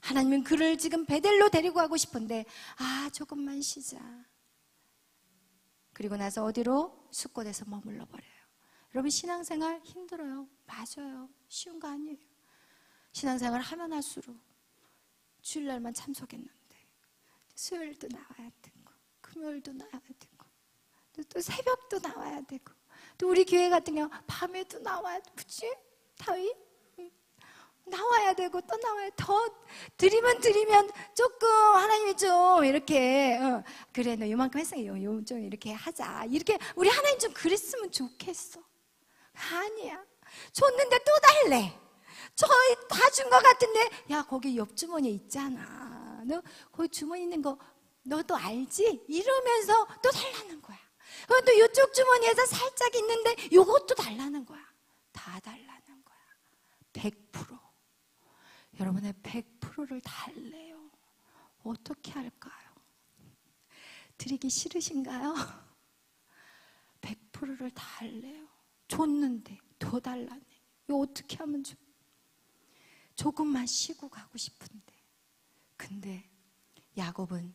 하나님은 그를 지금 베델로 데리고 가고 싶은데 조금만 쉬자. 그리고 나서 어디로? 숫곳에서 머물러 버려요. 여러분, 신앙생활 힘들어요. 맞아요. 쉬운 거 아니에요. 신앙생활 하면 할수록 주일날만 참석했는데 수요일도 나와야 되고 금요일도 나와야 되고 또 새벽도 나와야 되고 또 우리 교회 같은 경우 밤에도 나와야 되고, 그치? 다윗? 나와야 되고 또 나와야 더 드리면 조금 하나님이 좀 이렇게 그래 너 요만큼 했으니까 좀 이렇게 하자, 이렇게 우리 하나님 좀 그랬으면 좋겠어. 아니야, 줬는데 또 달래. 저희 다 준 것 같은데, 야 거기 옆 주머니에 있잖아, 너 거기 주머니 있는 거 너도 알지? 이러면서 또 달라는 거야. 그럼 또 이쪽 주머니에서 살짝 있는데 요것도 달라는 거야. 다 달라는 거야. 100%. 여러분의 100%를 달래요. 어떻게 할까요? 드리기 싫으신가요? 100%를 달래요. 줬는데 더 달라네. 이거 어떻게 하면 좋아? 조금만 쉬고 가고 싶은데. 근데 야곱은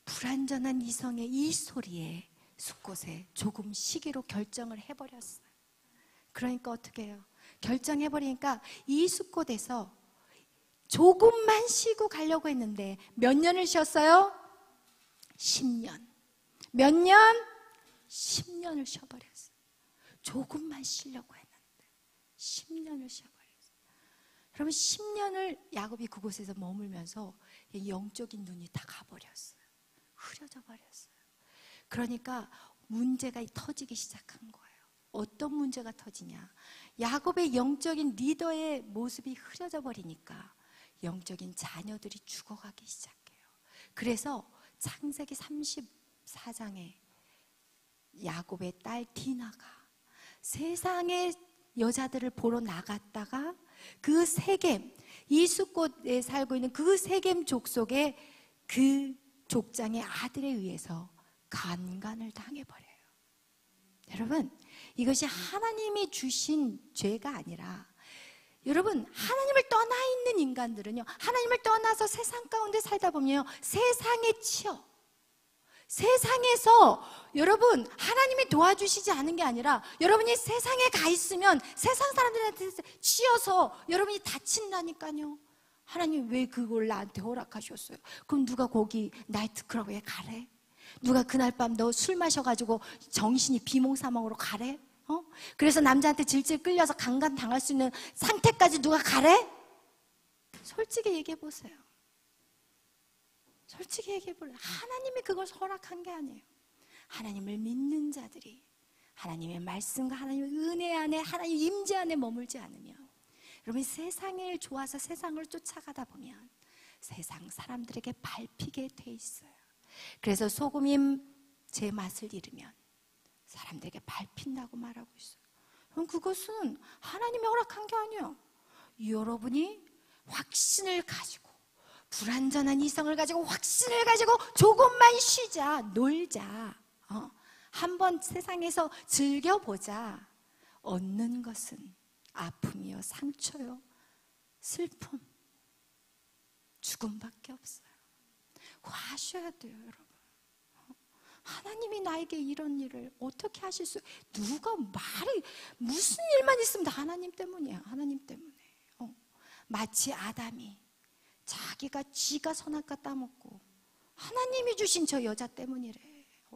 불완전한 이성의 이 소리에 숫곳에 조금 쉬기로 결정을 해버렸어요. 그러니까 어떻게 해요? 결정해버리니까 이 숫곳에서 조금만 쉬고 가려고 했는데 몇 년을 쉬었어요? 10년. 몇 년? 10년을 쉬어버렸어요. 조금만 쉬려고 했는데 10년을 쉬어버렸어요. 여러분, 10년을 야곱이 그곳에서 머물면서 영적인 눈이 다 가버렸어요. 흐려져 버렸어요. 그러니까 문제가 터지기 시작한 거예요. 어떤 문제가 터지냐? 야곱의 영적인 리더의 모습이 흐려져 버리니까 영적인 자녀들이 죽어가기 시작해요. 그래서 창세기 34장에 야곱의 딸 디나가 세상의 여자들을 보러 나갔다가 그 세겜, 이 숫곳에 살고 있는 그 세겜 족속의 그 족장의 아들에 의해서 간간을 당해버려요. 여러분, 이것이 하나님이 주신 죄가 아니라, 여러분, 하나님을 떠나 있는 인간들은요, 하나님을 떠나서 세상 가운데 살다 보면요, 세상에 치여, 세상에서 여러분 하나님이 도와주시지 않은 게 아니라 여러분이 세상에 가 있으면 세상 사람들한테 치여서 여러분이 다친다니까요. 하나님 왜 그걸 나한테 허락하셨어요? 그럼 누가 거기 나이트클럽에 가래? 누가 그날 밤 너 술 마셔가지고 정신이 비몽사몽으로 가래? 그래서 남자한테 질질 끌려서 강간 당할 수 있는 상태까지 누가 가래? 솔직히 얘기해 보세요. 솔직히 얘기해볼래요. 하나님이 그걸 허락한 게 아니에요. 하나님을 믿는 자들이 하나님의 말씀과 하나님의 은혜 안에, 하나님 임재 안에 머물지 않으면, 여러분 세상을 좋아서 세상을 쫓아가다 보면 세상 사람들에게 밟히게 돼 있어요. 그래서 소금이 제 맛을 잃으면 사람들에게 밟힌다고 말하고 있어요. 그럼 그것은 하나님이 허락한 게 아니에요. 여러분이 확신을 가지고, 불완전한 이성을 가지고, 확신을 가지고 조금만 쉬자, 놀자, 한번 세상에서 즐겨보자. 얻는 것은 아픔이요, 상처요, 슬픔, 죽음밖에 없어요. 아셔야 돼요, 여러분. 하나님이 나에게 이런 일을 어떻게 하실 수, 누가 말이, 무슨 일만 있으면 다 하나님 때문이야. 하나님 때문에. 마치 아담이 지가 선악과 따먹고 하나님이 주신 저 여자 때문이래.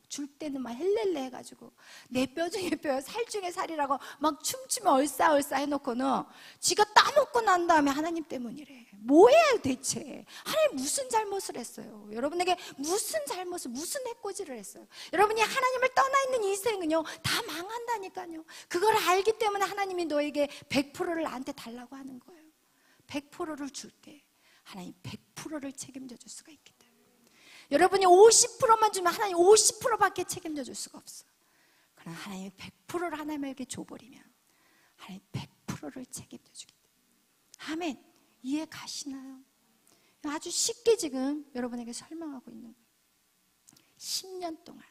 줄 때는 막 헬렐레 해가지고 내 뼈 중에 뼈, 살 중에 살이라고 막 춤추며 얼싸얼싸 해놓고는 지가 따먹고 난 다음에 하나님 때문이래. 뭐예요 대체? 하나님 무슨 잘못을 했어요? 여러분에게 무슨 잘못을, 무슨 해코지를 했어요? 여러분이 하나님을 떠나 있는 인생은요 다 망한다니까요. 그걸 알기 때문에 하나님이 너에게 100%를 나한테 달라고 하는 거예요. 100%를 줄 때 하나님 100%를 책임져 줄 수가 있기 때문에. 여러분이 50%만 주면 하나님 50%밖에 책임져 줄 수가 없어. 그러나 하나님이 100%를 하나님에게 줘버리면 하나님 100%를 책임져 주기 때문에. 아멘. 이해 가시나요? 아주 쉽게 지금 여러분에게 설명하고 있는 거예요. 10년 동안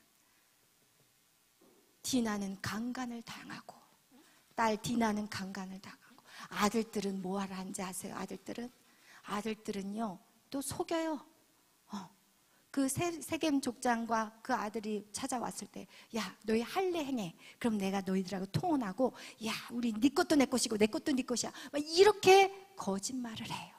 디나는 강간을 당하고, 딸 디나는 강간을 당하고, 아들들은 뭐하러 하는지 아세요? 아들들은요 또 속여요. 그 세겜 족장과 그 아들이 찾아왔을 때, 야 너희 할례 행해. 그럼 내가 너희들하고 통혼하고, 야 우리 네 것도 내 것이고 내 것도 네 것이야. 이렇게 거짓말을 해요.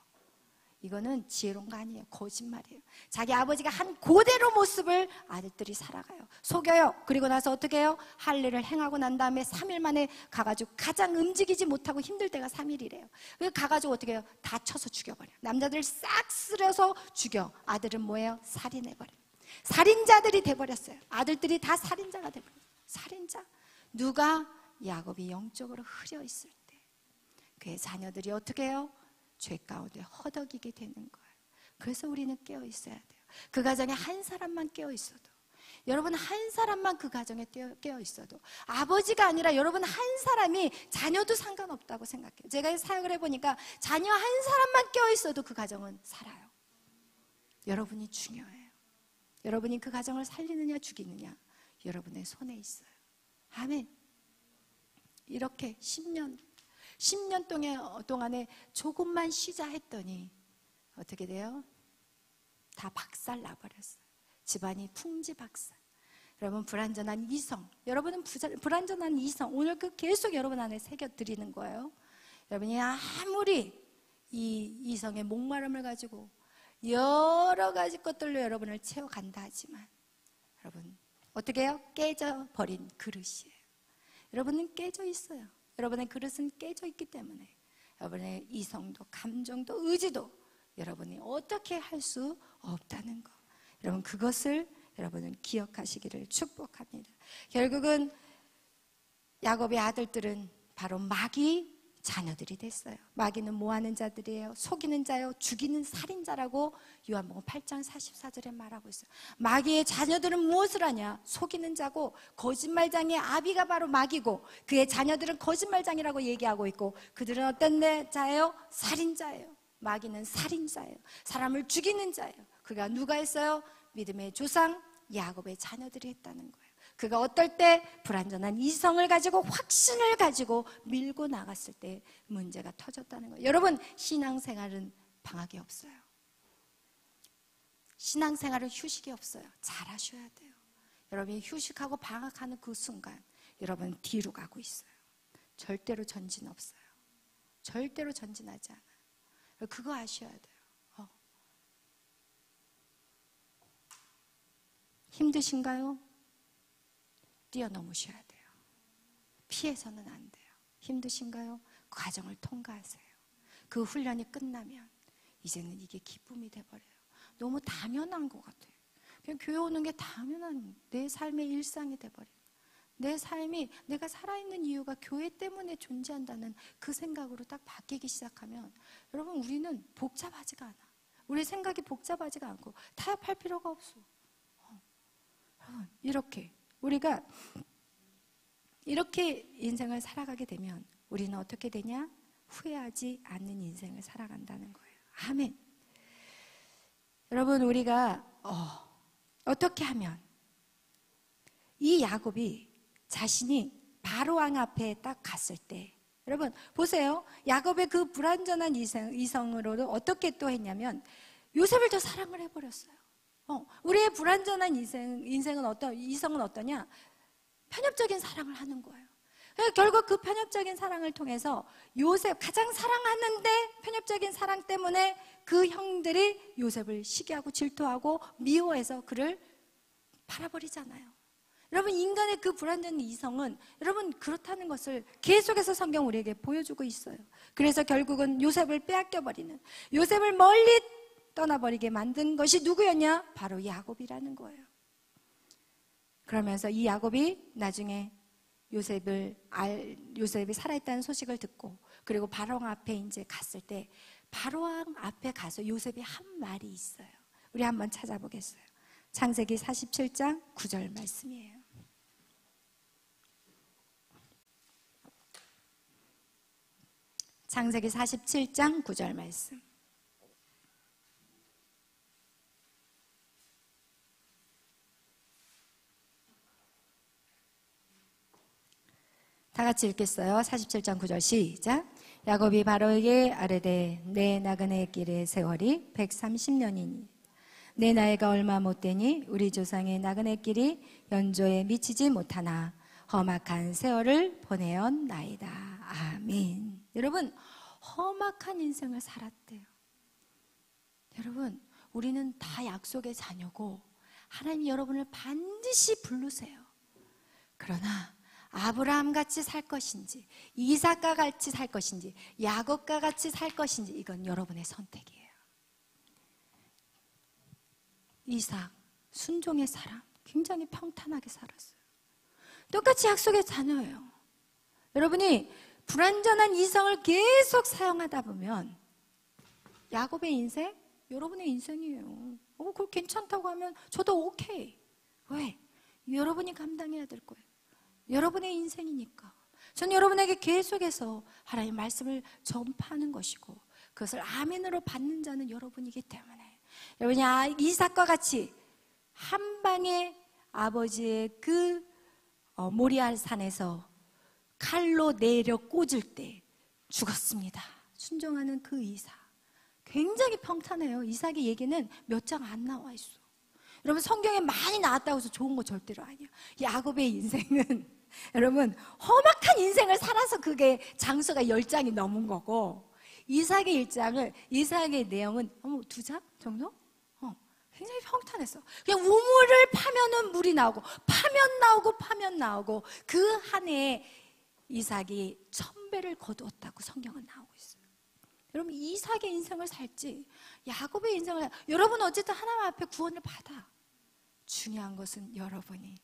이거는 지혜로운 거 아니에요. 거짓말이에요. 자기 아버지가 한 그대로 모습을 아들들이 살아가요. 속여요. 그리고 나서 어떻게 해요? 할례를 행하고 난 다음에 3일 만에 가가지고, 가장 움직이지 못하고 힘들 때가 3일이래요. 그래서 가가지고 어떻게 해요? 다쳐서 죽여버려요. 남자들 싹 쓸어서 죽여. 아들은 뭐예요? 살인해버려요. 살인자들이 돼버렸어요. 아들들이 다 살인자가 돼버려요. 살인자. 누가? 야곱이 영적으로 흐려 있을 때 그의 자녀들이 어떻게 해요? 죄 가운데 허덕이게 되는 거예요. 그래서 우리는 깨어 있어야 돼요. 그 가정에 한 사람만 깨어 있어도, 여러분 한 사람만 그 가정에 깨어 있어도, 아버지가 아니라 여러분 한 사람이, 자녀도 상관없다고 생각해요. 제가 사역을 해보니까 자녀 한 사람만 깨어 있어도 그 가정은 살아요. 여러분이 중요해요. 여러분이 그 가정을 살리느냐 죽이느냐 여러분의 손에 있어요. 아멘. 이렇게 10년 동안에 조금만 쉬자 했더니 어떻게 돼요? 다 박살 나버렸어요. 집안이 풍지박살. 여러분 불완전한 이성, 여러분은 불완전한 이성, 오늘 그 계속 여러분 안에 새겨드리는 거예요. 여러분이 아무리 이 이성의 목마름을 가지고 여러 가지 것들로 여러분을 채워간다 하지만, 여러분 어떻게 해요? 깨져버린 그릇이에요. 여러분은 깨져 있어요. 여러분의 그릇은 깨져 있기 때문에 여러분의 이성도 감정도 의지도 여러분이 어떻게 할 수 없다는 거, 여러분 그것을 여러분은 기억하시기를 축복합니다. 결국은 야곱의 아들들은 바로 마귀 자녀들이 됐어요. 마귀는 뭐하는 자들이에요? 속이는 자요, 죽이는 살인자라고 요한복음 8장 44절에 말하고 있어요. 마귀의 자녀들은 무엇을 하냐? 속이는 자고, 거짓말장의 아비가 바로 마귀고, 그의 자녀들은 거짓말장이라고 얘기하고 있고, 그들은 어떤 자예요? 살인자예요. 마귀는 살인자예요. 사람을 죽이는 자예요. 그가 누가 했어요? 믿음의 조상 야곱의 자녀들이 했다는 거예요. 그가 어떨 때? 불완전한 이성을 가지고, 확신을 가지고 밀고 나갔을 때 문제가 터졌다는 거예요. 여러분 신앙생활은 방학이 없어요. 신앙생활은 휴식이 없어요. 잘하셔야 돼요. 여러분이 휴식하고 방학하는 그 순간 여러분 뒤로 가고 있어요. 절대로 전진 없어요. 절대로 전진하지 않아요. 그거 아셔야 돼요. 힘드신가요? 뛰어넘으셔야 돼요. 피해서는 안 돼요. 힘드신가요? 그 과정을 통과하세요. 그 훈련이 끝나면 이제는 이게 기쁨이 돼버려요. 너무 당연한 것 같아요. 그냥 교회 오는 게 당연한 내 삶의 일상이 돼버려요. 내 삶이, 내가 살아있는 이유가 교회 때문에 존재한다는 그 생각으로 딱 바뀌기 시작하면, 여러분 우리는 복잡하지가 않아. 우리 생각이 복잡하지가 않고 타협할 필요가 없어. 여러분 이렇게 우리가 이렇게 인생을 살아가게 되면 우리는 어떻게 되냐? 후회하지 않는 인생을 살아간다는 거예요. 아멘. 여러분 우리가 어떻게 하면, 이 야곱이 자신이 바로왕 앞에 딱 갔을 때, 여러분 보세요. 야곱의 그 불완전한 이성으로 어떻게 또 했냐면 요셉을 더 사랑을 해버렸어요. 우리의 불완전한 이성은 어떠냐? 편협적인 사랑을 하는 거예요. 결국 그 편협적인 사랑을 통해서 요셉, 가장 사랑하는데 편협적인 사랑 때문에 그 형들이 요셉을 시기하고 질투하고 미워해서 그를 팔아버리잖아요. 여러분, 인간의 그 불완전한 이성은 여러분 그렇다는 것을 계속해서 성경 우리에게 보여주고 있어요. 그래서 결국은 요셉을 빼앗겨버리는, 요셉을 멀리 떠나버리게 만든 것이 누구였냐? 바로 야곱이라는 거예요. 그러면서 이 야곱이 나중에 요셉이 살아있다는 소식을 듣고, 그리고 바로왕 앞에 이제 갔을 때 바로왕 앞에 가서 요셉이 한 말이 있어요. 우리 한번 찾아보겠어요. 창세기 47장 9절 말씀이에요. 창세기 47장 9절 말씀. 다 같이 읽겠어요. 47장 9절 시작. 야곱이 바로에게 아뢰되 내 나그네 길의 세월이 130년이니 내 나이가 얼마 못되니 우리 조상의 나그네 길이 연조에 미치지 못하나 험악한 세월을 보내었나이다. 아멘. 여러분, 험악한 인생을 살았대요. 여러분, 우리는 다 약속의 자녀고 하나님이 여러분을 반드시 부르세요. 그러나 아브라함 같이 살 것인지, 이삭과 같이 살 것인지, 야곱과 같이 살 것인지, 이건 여러분의 선택이에요. 이삭, 순종의 사람, 굉장히 평탄하게 살았어요. 똑같이 약속의 자녀예요. 여러분이 불완전한 이성을 계속 사용하다 보면 야곱의 인생, 여러분의 인생이에요. 그걸 괜찮다고 하면 저도 오케이. 왜? 여러분이 감당해야 될 거예요. 여러분의 인생이니까. 저는 여러분에게 계속해서 하나님의 말씀을 전파하는 것이고, 그것을 아멘으로 받는 자는 여러분이기 때문에, 여러분이 이삭과 같이 한 방에 아버지의 그 모리아 산에서 칼로 내려 꽂을 때 죽었습니다. 순종하는 그 이삭, 굉장히 평탄해요. 이삭의 얘기는 몇 장 안 나와 있어. 여러분, 성경에 많이 나왔다고 해서 좋은 거 절대로 아니야. 야곱의 인생은 여러분 험악한 인생을 살아서 그게 장수가 10장이 넘은 거고, 이삭의 내용은 2장 정도? 굉장히 평탄했어. 그냥 우물을 파면은 물이 나오고, 파면 나오고 그 한 해에 이삭이 1000배를 거두었다고 성경은 나오고 있어요. 여러분, 이삭의 인생을 살지 야곱의 인생을 여러분 어쨌든 하나님 앞에 구원을 받아. 중요한 것은 여러분이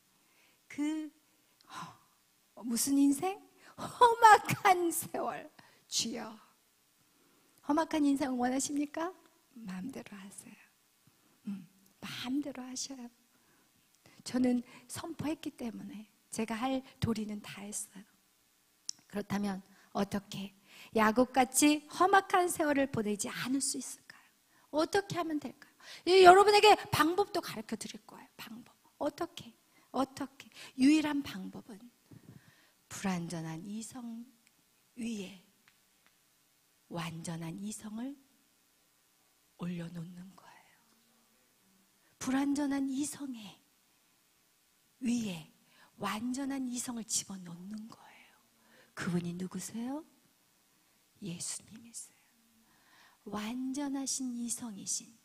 무슨 인생? 험악한 세월. 주여, 험악한 인생 원하십니까? 마음대로 하세요. 마음대로 하셔요. 저는 선포했기 때문에 제가 할 도리는 다 했어요. 그렇다면 어떻게 야곱같이 험악한 세월을 보내지 않을 수 있을까요? 어떻게 하면 될까요? 여러분에게 방법도 가르쳐 드릴 거예요. 방법. 어떻게? 유일한 방법은 불완전한 이성 위에 완전한 이성을 올려놓는 거예요. 불완전한 이성의 위에 완전한 이성을 집어넣는 거예요. 그분이 누구세요? 예수님이세요. 완전하신 이성이신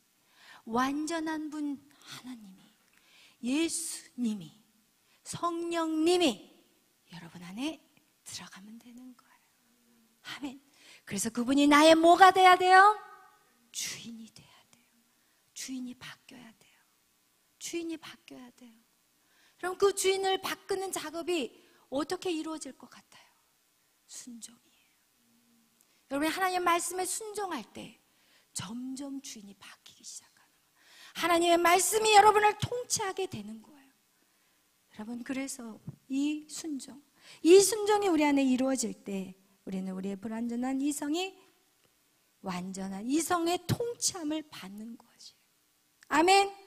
완전한 분 하나님이, 예수님이, 성령님이 여러분 안에 들어가면 되는 거예요. 아멘. 그래서 그분이 나의 뭐가 돼야 돼요? 주인이 돼야 돼요. 주인이 바뀌어야 돼요. 주인이 바뀌어야 돼요. 그럼 그 주인을 바꾸는 작업이 어떻게 이루어질 것 같아요? 순종이에요. 여러분이 하나님의 말씀에 순종할 때 점점 주인이 바뀌기 시작하는 거예요. 하나님의 말씀이 여러분을 통치하게 되는 거예요. 여러분, 그래서 이 순종이 우리 안에 이루어질 때 우리는 우리의 불완전한 이성이 완전한 이성의 통치함을 받는 것이에요. 아멘.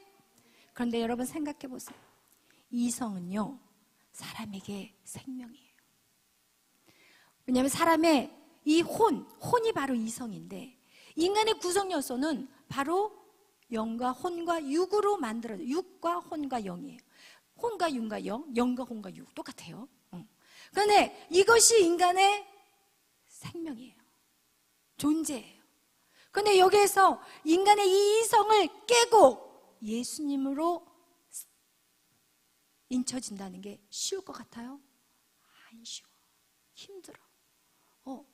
그런데 여러분 생각해 보세요. 이성은요, 사람에게 생명이에요. 왜냐하면 사람의 이 혼이 바로 이성인데, 인간의 구성 요소는 바로 영과 혼과 육으로 만들어져요. 육과 혼과 영이에요. 혼과 육과 영, 영과 혼과 육 똑같아요. 그런데 이것이 인간의 생명이에요. 존재예요. 그런데 여기에서 인간의 이 이성을 깨고 예수님으로 잊혀진다는 게 쉬울 것 같아요? 안 쉬워. 힘들어.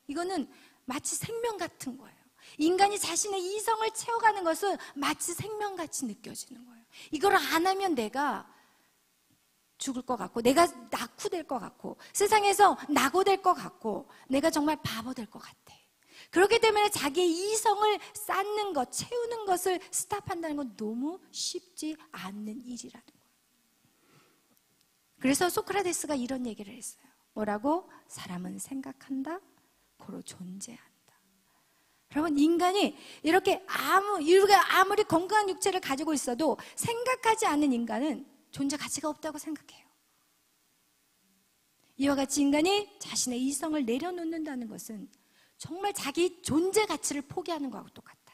이거는 마치 생명 같은 거예요. 인간이 자신의 이성을 채워가는 것은 마치 생명같이 느껴지는 거예요. 이걸 안 하면 내가 죽을 것 같고, 내가 낙후될 것 같고, 세상에서 낙오될 것 같고, 내가 정말 바보 될 것 같아. 그렇기 때문에 자기의 이성을 쌓는 것, 채우는 것을 스탑한다는 건 너무 쉽지 않는 일이라는 거예요. 그래서 소크라테스가 이런 얘기를 했어요. 뭐라고? 사람은 생각한다, 고로 존재한다. 여러분, 인간이 이렇게 아무리 건강한 육체를 가지고 있어도 생각하지 않는 인간은 존재 가치가 없다고 생각해요. 이와 같이 인간이 자신의 이성을 내려놓는다는 것은 정말 자기 존재 가치를 포기하는 것하고 똑같다.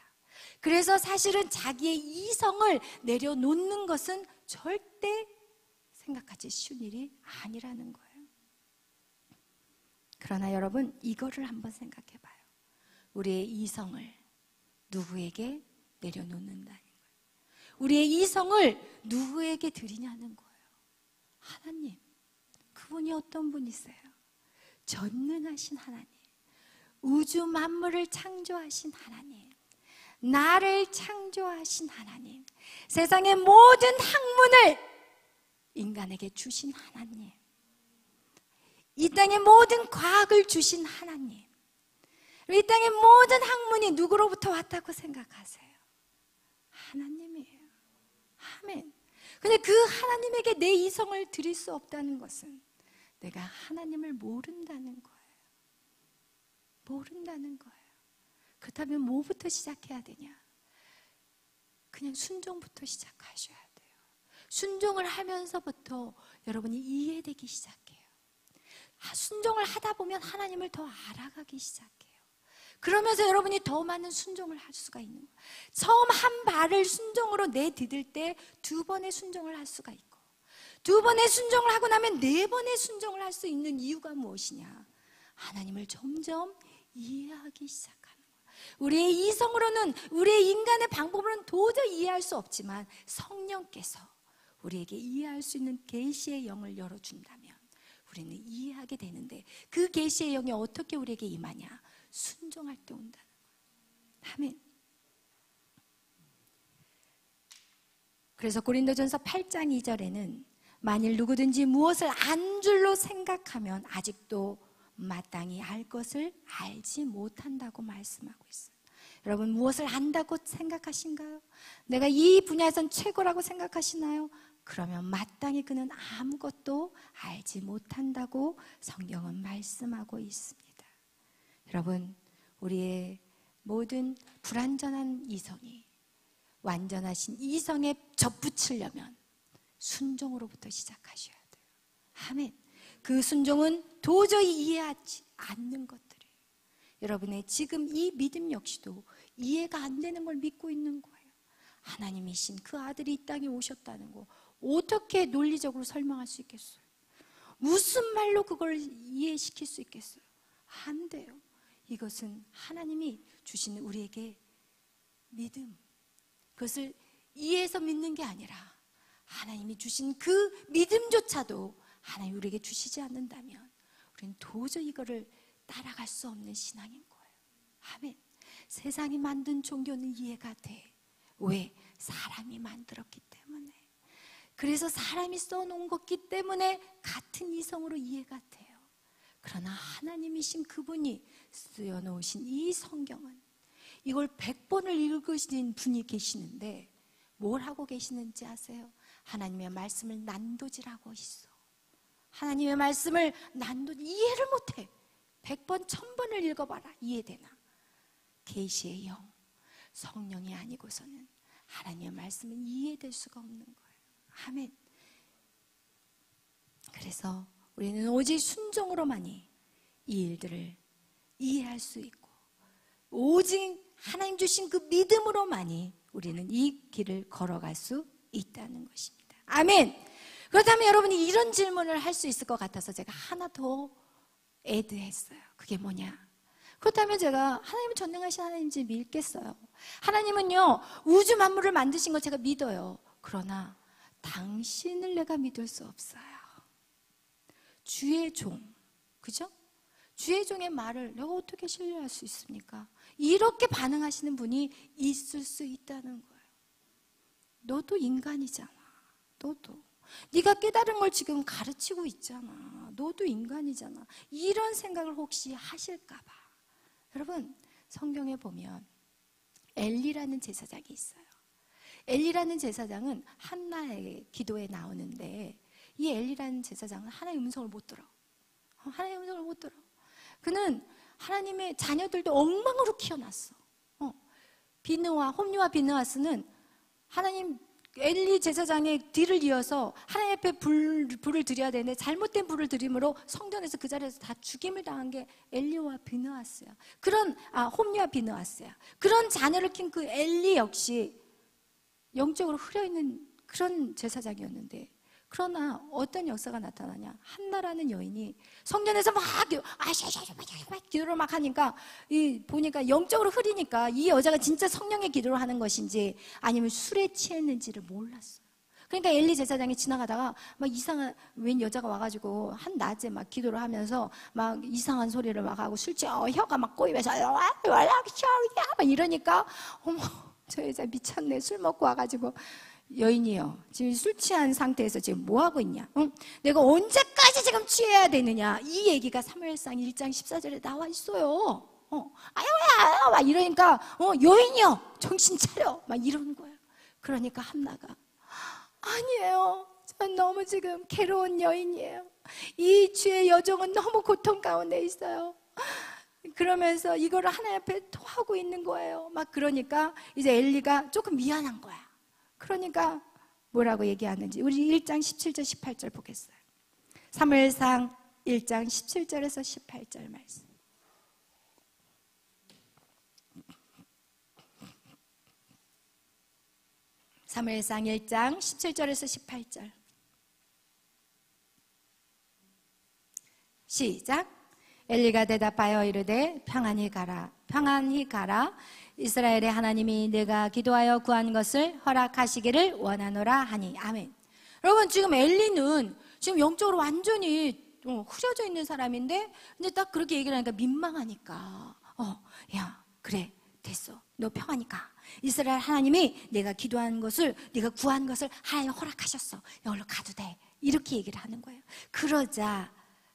그래서 사실은 자기의 이성을 내려놓는 것은 절대 생각하기 쉬운 일이 아니라는 거예요. 그러나 여러분, 이거를 한번 생각해 봐요. 우리의 이성을 누구에게 내려놓는다는 거예요. 우리의 이성을 누구에게 드리냐는 거예요. 하나님. 그분이 어떤 분이세요? 전능하신 하나님, 우주 만물을 창조하신 하나님, 나를 창조하신 하나님, 세상의 모든 학문을 인간에게 주신 하나님, 이 땅의 모든 과학을 주신 하나님, 이 땅의 모든 학문이 누구로부터 왔다고 생각하세요? 하나님이에요. 아멘. 근데 그 하나님에게 내 이성을 드릴 수 없다는 것은 내가 하나님을 모른다는 거예요. 모른다는 거예요. 그렇다면 뭐부터 시작해야 되냐? 그냥 순종부터 시작하셔야 돼요. 순종을 하면서부터 여러분이 이해되기 시작해요. 순종을 하다 보면 하나님을 더 알아가기 시작해요. 그러면서 여러분이 더 많은 순종을 할 수가 있는 거예요. 처음 한 발을 순종으로 내디딜 때 두 번의 순종을 할 수가 있고, 두 번의 순종을 하고 나면 네 번의 순종을 할 수 있는 이유가 무엇이냐? 하나님을 점점 이해하기 시작하는 거예요. 우리의 이성으로는, 우리의 인간의 방법으로는 도저히 이해할 수 없지만 성령께서 우리에게 이해할 수 있는 계시의 영을 열어준다면 우리는 이해하게 되는데, 그 계시의 영이 어떻게 우리에게 임하냐? 순종할 때 온다는 거예요. 아멘. 그래서 고린도전서 8장 2절에는 만일 누구든지 무엇을 안 줄로 생각하면 아직도 마땅히 알 것을 알지 못한다고 말씀하고 있어요. 여러분, 무엇을 안다고 생각하신가요? 내가 이 분야에선 최고라고 생각하시나요? 그러면 마땅히 그는 아무것도 알지 못한다고 성경은 말씀하고 있습니다. 여러분, 우리의 모든 불완전한 이성이 완전하신 이성에 접붙이려면 순종으로부터 시작하셔야 돼요. 아멘. 그 순종은 도저히 이해하지 않는 것들이에요. 여러분의 지금 이 믿음 역시도 이해가 안 되는 걸 믿고 있는 거예요. 하나님이신 그 아들이 이 땅에 오셨다는 거 어떻게 논리적으로 설명할 수 있겠어요? 무슨 말로 그걸 이해시킬 수 있겠어요? 안 돼요. 이것은 하나님이 주신 우리에게 믿음, 그것을 이해해서 믿는 게 아니라 하나님이 주신 그 믿음조차도 하나님이 우리에게 주시지 않는다면 우리는 도저히 이거를 따라갈 수 없는 신앙인 거예요. 아멘. 세상이 만든 종교는 이해가 돼. 왜? 사람이 만들었기 때문에. 그래서 사람이 써놓은 것이기 때문에 같은 이성으로 이해가 돼요. 그러나 하나님이신 그분이 쓰여놓으신 이 성경은 이걸 100번을 읽으신 분이 계시는데 뭘 하고 계시는지 아세요? 하나님의 말씀을 난도질하고 있어. 하나님의 말씀을 이해를 못해. 100번, 1000번을 읽어봐라. 이해되나? 계시의 영, 성령이 아니고서는 하나님의 말씀은 이해될 수가 없는 거예요. 아멘. 그래서 우리는 오직 순종으로만이 이 일들을 이해할 수 있고, 오직 하나님 주신 그 믿음으로만이 우리는 이 길을 걸어갈 수 있다는 것입니다. 아멘. 그렇다면 여러분이 이런 질문을 할 수 있을 것 같아서 제가 하나 더 애드했어요. 그게 뭐냐? 그렇다면 제가 하나님은 전능하신 하나님인지 믿겠어요. 하나님은요, 우주 만물을 만드신 거 제가 믿어요. 그러나 당신을 내가 믿을 수 없어요. 주의 종, 그죠? 주의 종의 말을 내가 어떻게 신뢰할 수 있습니까? 이렇게 반응하시는 분이 있을 수 있다는 거예요. 너도 인간이잖아. 너도. 네가 깨달은 걸 지금 가르치고 있잖아. 너도 인간이잖아. 이런 생각을 혹시 하실까 봐. 여러분, 성경에 보면 엘리라는 제사장이 있어요. 엘리라는 제사장은 한나의 기도에 나오는데, 이 엘리라는 제사장은 하나님의 음성을 못 들어. 하나님의 음성을 못 들어. 그는 하나님의 자녀들도 엉망으로 키워놨어. 홈리와 비느하스는 하나님 엘리 제사장의 뒤를 이어서 하나님 앞에 불을 드려야 되는데 잘못된 불을 드림으로 성전에서 그 자리에서 다 죽임을 당한 게 엘리와 비느하스야. 홈리와 비느하스야. 그런 자녀를 킨 그 엘리 역시 영적으로 흐려있는 그런 제사장이었는데, 그러나 어떤 역사가 나타나냐? 한나라는 여인이 성전에서 막 기도를 막 하니까 보니까 영적으로 흐리니까 이 여자가 진짜 성령의 기도를 하는 것인지 아니면 술에 취했는지를 몰랐어요. 그러니까 엘리 제사장이 지나가다가 막 이상한 웬 여자가 와가지고 한낮에 막 기도를 하면서 막 이상한 소리를 막 하고 술 취해 혀가 막 꼬이면서 막 이러니까 어머, 저 여자 미쳤네. 술 먹고 와가지고 여인이요, 지금 술 취한 상태에서 지금 뭐 하고 있냐? 응? 내가 언제까지 지금 취해야 되느냐? 이 얘기가 사무엘상 1장 14절에 나와 있어요. 아유야, 막 이러니까 여인이요, 정신 차려, 막 이러는 거예요. 그러니까 한나가 아니에요. 전 너무 지금 괴로운 여인이에요. 이 주의 여종은 너무 고통 가운데 있어요. 그러면서 이거를 하나님 앞에 토하고 있는 거예요. 막 그러니까 이제 엘리가 조금 미안한 거야. 그러니까 뭐라고 얘기하는지 우리 1장 17절 18절 보겠어요. 사무엘상 1장 17절에서 18절 말씀. 사무엘상 1장 17절에서 18절 시작. 엘리가 대답하여 이르되 평안히 가라, 평안히 가라. 이스라엘의 하나님이 내가 기도하여 구한 것을 허락하시기를 원하노라 하니. 아멘. 여러분, 지금 엘리는 지금 영적으로 완전히 흐려져 있는 사람인데, 근데 딱 그렇게 얘기를 하니까 민망하니까 야 그래 됐어, 너 평안히 가. 이스라엘 하나님이 내가 기도한 것을, 네가 구한 것을 하나님 허락하셨어. 여기로 가도 돼. 이렇게 얘기를 하는 거예요. 그러자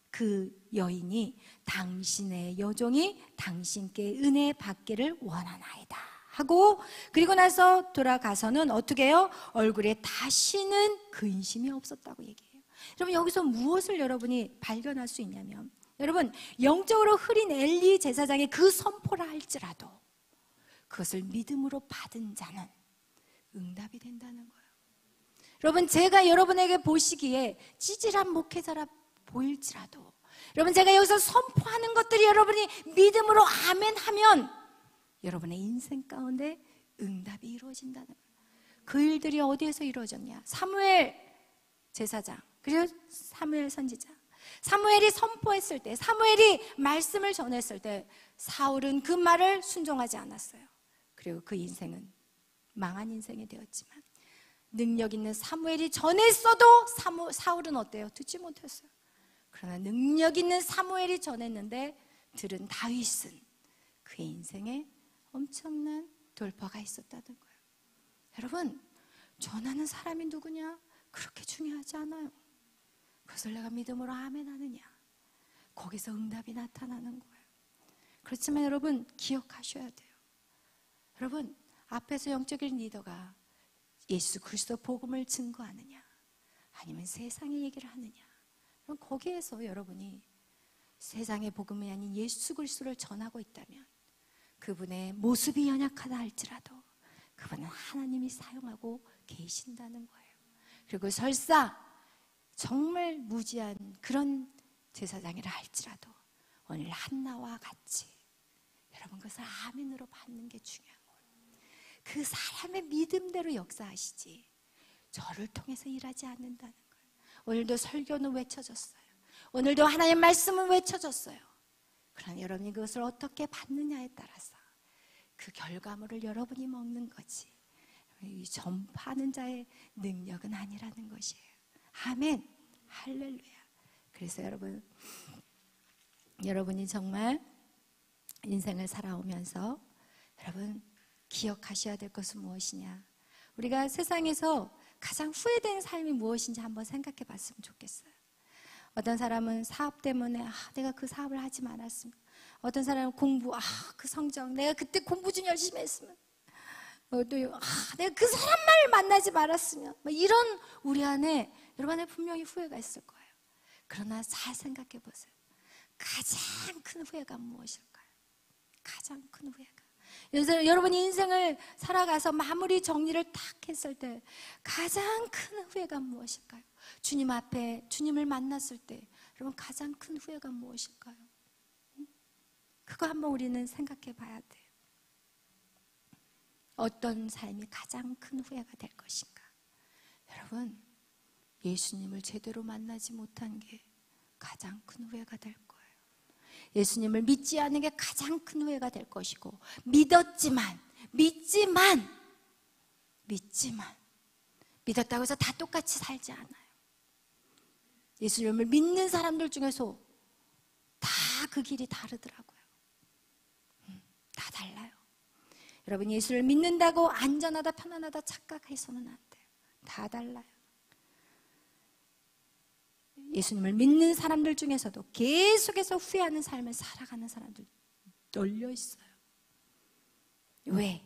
그 여인이 당신의 여종이 당신께 은혜 받기를 원하나이다 하고, 그리고 나서 돌아가서는 어떻게 해요? 얼굴에 다시는 근심이 없었다고 얘기해요. 여러분, 여기서 무엇을 여러분이 발견할 수 있냐면, 여러분, 영적으로 흐린 엘리 제사장의 그 선포라 할지라도 그것을 믿음으로 받은 자는 응답이 된다는 거예요. 여러분, 제가 여러분에게 보시기에 찌질한 목회자라 보일지라도, 여러분, 제가 여기서 선포하는 것들이 여러분이 믿음으로 아멘 하면 여러분의 인생 가운데 응답이 이루어진다는 거예요. 그 일들이 어디에서 이루어졌냐? 사무엘 제사장, 그리고 사무엘 선지자. 사무엘이 선포했을 때, 사무엘이 말씀을 전했을 때 사울은 그 말을 순종하지 않았어요. 그리고 그 인생은 망한 인생이 되었지만, 능력 있는 사무엘이 전했어도 사울은 어때요? 듣지 못했어요. 그러나 능력 있는 사무엘이 전했는데 들은 다윗은 그의 인생에 엄청난 돌파가 있었다는 거예요. 여러분, 전하는 사람이 누구냐? 그렇게 중요하지 않아요. 그것을 내가 믿음으로 아멘 하느냐, 거기서 응답이 나타나는 거예요. 그렇지만 여러분, 기억하셔야 돼요. 여러분, 앞에서 영적인 리더가 예수 그리스도 복음을 증거하느냐, 아니면 세상의 얘기를 하느냐, 그럼 거기에서 여러분이 세상의 복음이 아닌 예수 그리스도를 전하고 있다면 그분의 모습이 연약하다 할지라도 그분은 하나님이 사용하고 계신다는 거예요. 그리고 설사 정말 무지한 그런 제사장이라 할지라도 오늘 한나와 같이 여러분 그것을 아멘으로 받는 게 중요한 거예요. 그 사람의 믿음대로 역사하시지 저를 통해서 일하지 않는다는 거예요. 오늘도 설교는 외쳐졌어요. 오늘도 하나님의 말씀은 외쳐졌어요. 그러나 여러분이 그것을 어떻게 받느냐에 따라서 그 결과물을 여러분이 먹는 거지. 이 전파하는 자의 능력은 아니라는 것이에요. 아멘. 할렐루야. 그래서 여러분이 정말 인생을 살아오면서 여러분 기억하셔야 될 것은 무엇이냐? 우리가 세상에서 가장 후회되는 삶이 무엇인지 한번 생각해 봤으면 좋겠어요. 어떤 사람은 사업 때문에 내가 그 사업을 하지 말았으면, 어떤 사람은 공부, 그 성적, 내가 그때 공부 좀 열심히 했으면, 또 내가 그 사람만을 만나지 말았으면, 이런 우리 안에 여러분의 분명히 후회가 있을 거예요. 그러나 잘 생각해 보세요. 가장 큰 후회가 무엇일까요? 가장 큰 후회가, 여러분이 인생을 살아가서 마무리 정리를 딱 했을 때 가장 큰 후회가 무엇일까요? 주님 앞에 주님을 만났을 때 여러분 가장 큰 후회가 무엇일까요? 그거 한번 우리는 생각해 봐야 돼요. 어떤 삶이 가장 큰 후회가 될 것인가? 여러분, 예수님을 제대로 만나지 못한 게 가장 큰 후회가 될 거예요. 예수님을 믿지 않은 게 가장 큰 후회가 될 것이고, 믿었지만 믿었다고 해서 다 똑같이 살지 않아요. 예수님을 믿는 사람들 중에서 다 그 길이 다르더라고요. 다 달라요. 여러분, 예수를 믿는다고 안전하다 편안하다 착각해서는 안 돼요. 다 달라요. 예수님을 믿는 사람들 중에서도 계속해서 후회하는 삶을 살아가는 사람들 널려 있어요. 왜?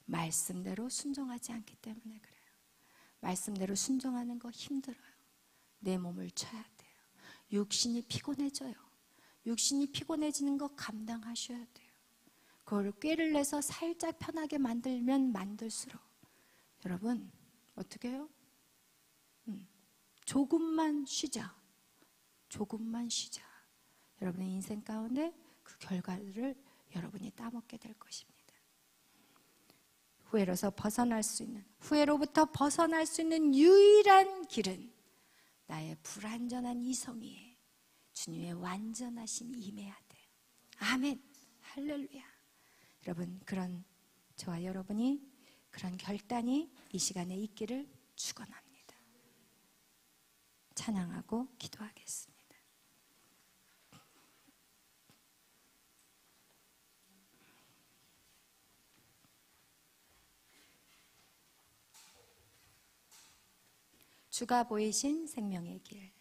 말씀대로 순종하지 않기 때문에 그래요. 말씀대로 순종하는 거 힘들어요. 내 몸을 쳐야 돼요. 육신이 피곤해져요. 육신이 피곤해지는 거 감당하셔야 돼요. 그걸 꾀를 내서 살짝 편하게 만들면 만들수록 여러분 어떻게 해요? 조금만 쉬자. 여러분의 인생 가운데 그 결과를 여러분이 따먹게 될 것입니다. 후회로부터 벗어날 수 있는 유일한 길은 나의 불완전한 이성에 주님의 완전하심이 임해야 돼요. 아멘. 할렐루야. 여러분, 그런 저와 여러분이 그런 결단이 이 시간에 있기를 축원합니다. 찬양하고 기도하겠습니다. 주가 보이신 생명의 길.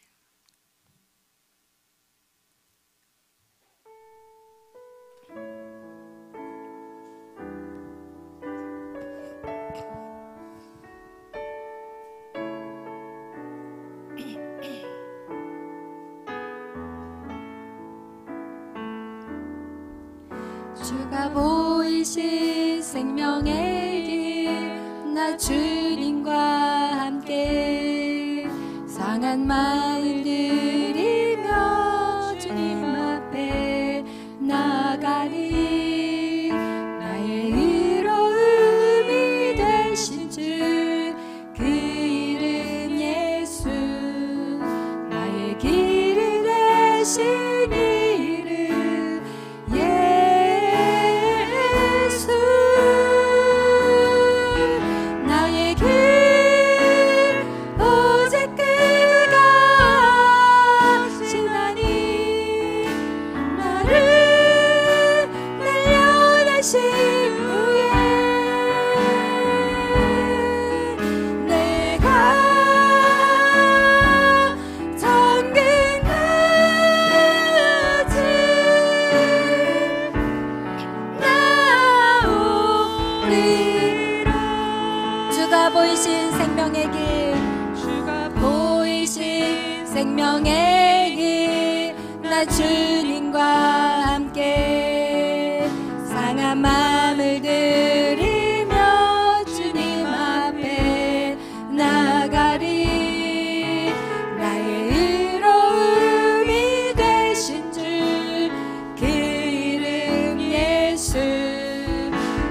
주가 보이신 생명의 길, 나 주님과 함께 상한 마음 들이며 주님 앞에 나가리. 나의 의로움이 되신 주, 그 이름 예수. 나의 길이 되신 이름 예수. 나의 길 오직 그가 하시나니. 나를 날려다신 후에 내가 정금 같이 나오리라. 주가 보이신 생명의 길, 주가 보이신 생명의 길, 나 주님과 함께 상한 마음을 들이며 주님 앞에 나가리. 나의 의로움이 되신 주, 그 이름 예수.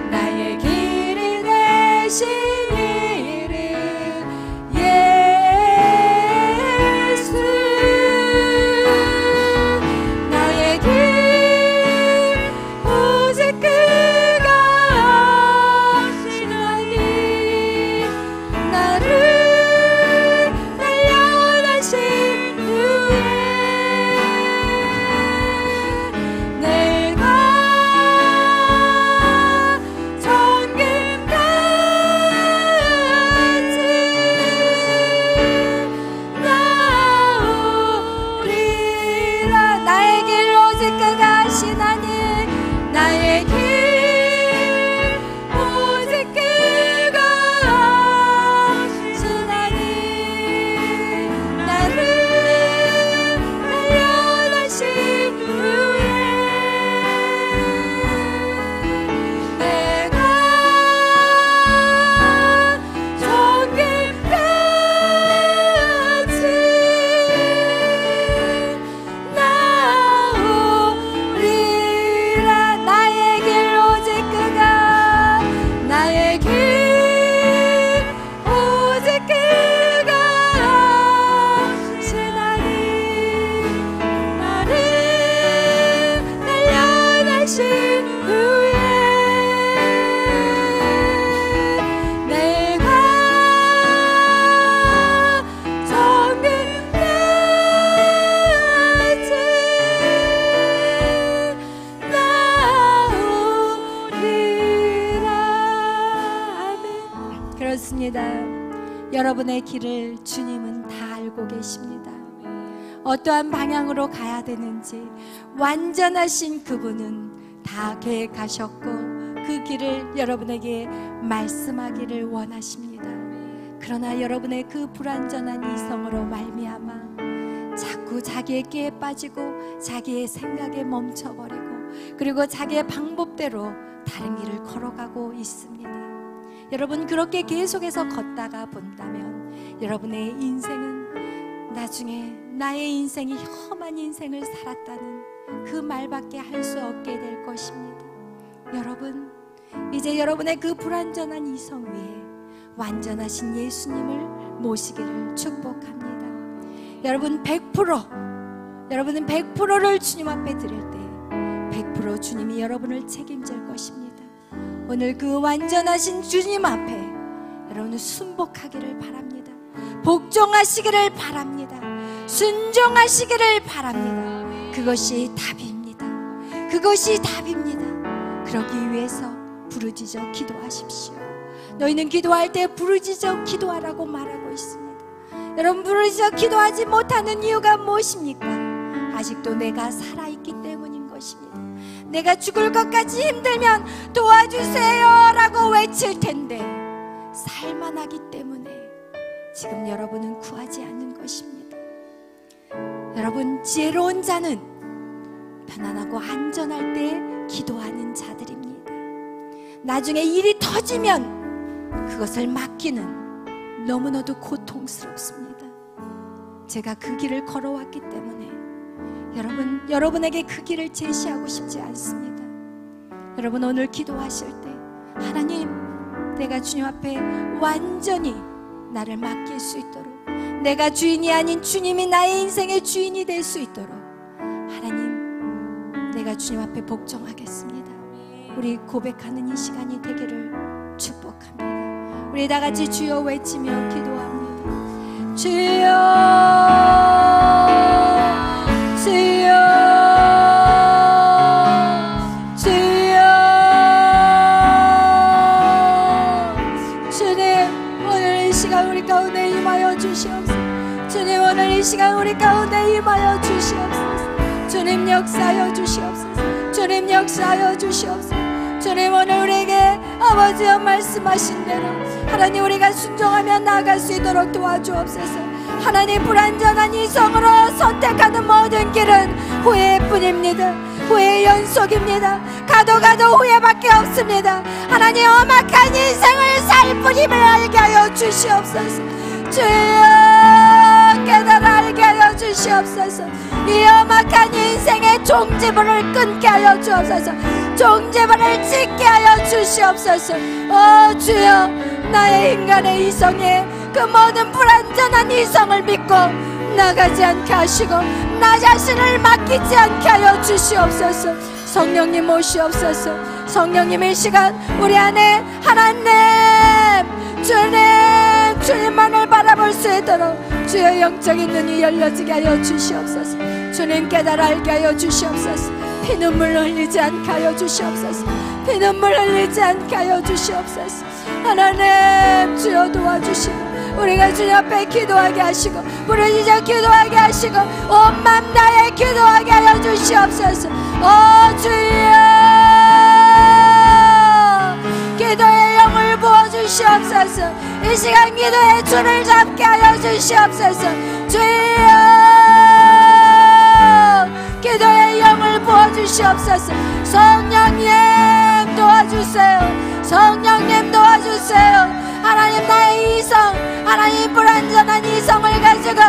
나의 길이 되신 이름 예수. 나의 길 그렇습니다. 여러분의 길을 주님은 다 알고 계십니다. 어떠한 방향으로 가야 되는지 완전하신 그분은 다 계획하셨고 그 길을 여러분에게 말씀하기를 원하십니다. 그러나 여러분의 그 불완전한 이성으로 말미암아 자꾸 자기의 끼에 빠지고 자기의 생각에 멈춰버리고 그리고 자기의 방법대로 다른 길을 걸어가고 있습니다. 여러분 그렇게 계속해서 걷다가 본다면 여러분의 인생은 나중에 나의 인생이 험한 인생을 살았다는 그 말밖에 할 수 없게 될 것입니다. 여러분 이제 여러분의 그 불완전한 이성 위에 완전하신 예수님을 모시기를 축복합니다. 여러분 100% 여러분은 100%를 주님 앞에 드릴 때 100% 주님이 여러분을 책임질 것입니다. 오늘 그 완전하신 주님 앞에 여러분은 순복하기를 바랍니다. 복종하시기를 바랍니다. 순종하시기를 바랍니다. 그것이 답입니다. 그것이 답입니다. 그러기 위해서 부르짖어 기도하십시오. 너희는 기도할 때 부르짖어 기도하라고 말하고 있습니다. 여러분 부르짖어 기도하지 못하는 이유가 무엇입니까? 아직도 내가 살아있기 때문인 것입니다. 내가 죽을 것까지 힘들면 도와주세요 라고 외칠 텐데 살만하기 때문에 지금 여러분은 구하지 않는 것입니다. 여러분 지혜로운 자는 편안하고 안전할 때 기도하는 자들입니다. 나중에 일이 터지면 그것을 막기는 너무나도 고통스럽습니다. 제가 그 길을 걸어왔기 때문에 여러분에게 그 길을 제시하고 싶지 않습니다. 여러분 오늘 기도하실 때 하나님 내가 주님 앞에 완전히 나를 맡길 수 있도록 내가 주인이 아닌 주님이 나의 인생의 주인이 될 수 있도록 하나님 내가 주님 앞에 복종하겠습니다. 우리 고백하는 이 시간이 되기를 축복합니다. 우리 다 같이 주여 외치며 기도합니다. 주여 주여 주여 주님 오늘 이 시간 우리 가운데 임하여 주시옵소서. 주님 오늘 이 시간 우리 가운데 임하여 주시옵소서. 주님 역사하여 주시옵소서. 주님 역사하여 주시옵소서. 주님 오늘 우리에게 아버지여 말씀하신 대로 하나님 우리가 순종하며 나아갈 수 있도록 도와주옵소서. 하나님 불완전한 이성으로 선택하는 모든 길은 후회뿐입니다. 후회의 연속입니다. 가도 후회밖에 없습니다. 하나님 험악한 인생을 살 뿐임을 알게 하여 주시옵소서. 주여 깨달아 알게 하여 주시옵소서. 이 험악한 인생의 종지부를 끊게 하여 주옵소서. 종지부를 짓게 하여 주시옵소서. 주여 나의 인간의 이성에 그 모든 불완전한 이성을 믿고 나가지 않게 하시고 나 자신을 맡기지 않게 하여 주시옵소서. 성령님 오시옵소서. 성령님 이 시간 우리 안에 하나님 주님만을 바라볼 수 있도록 주의 영적인 눈이 열려지게 하여 주시옵소서. 주님 깨달아 알게 하여 주시옵소서. 피눈물 흘리지 않게 하여 주시옵소서. 피눈물 흘리지 않게 하여 주시옵소서. 하나님 주여 도와주시고 우리가 주님 앞에 기도하게 하시고 부르짖어 기도하게 하시고 온 맘 다해 기도하게 하여 주시옵소서. 주여 기도의 영을 부어주시옵소서. 이 시간 기도의 줄을 잡게 하여 주시옵소서. 주여 기도의 영을 부어주시옵소서. 성령님 도와주세요. 성령님 도와주세요. 하나님 나의 이성 하나님 불완전한 이성을 가지고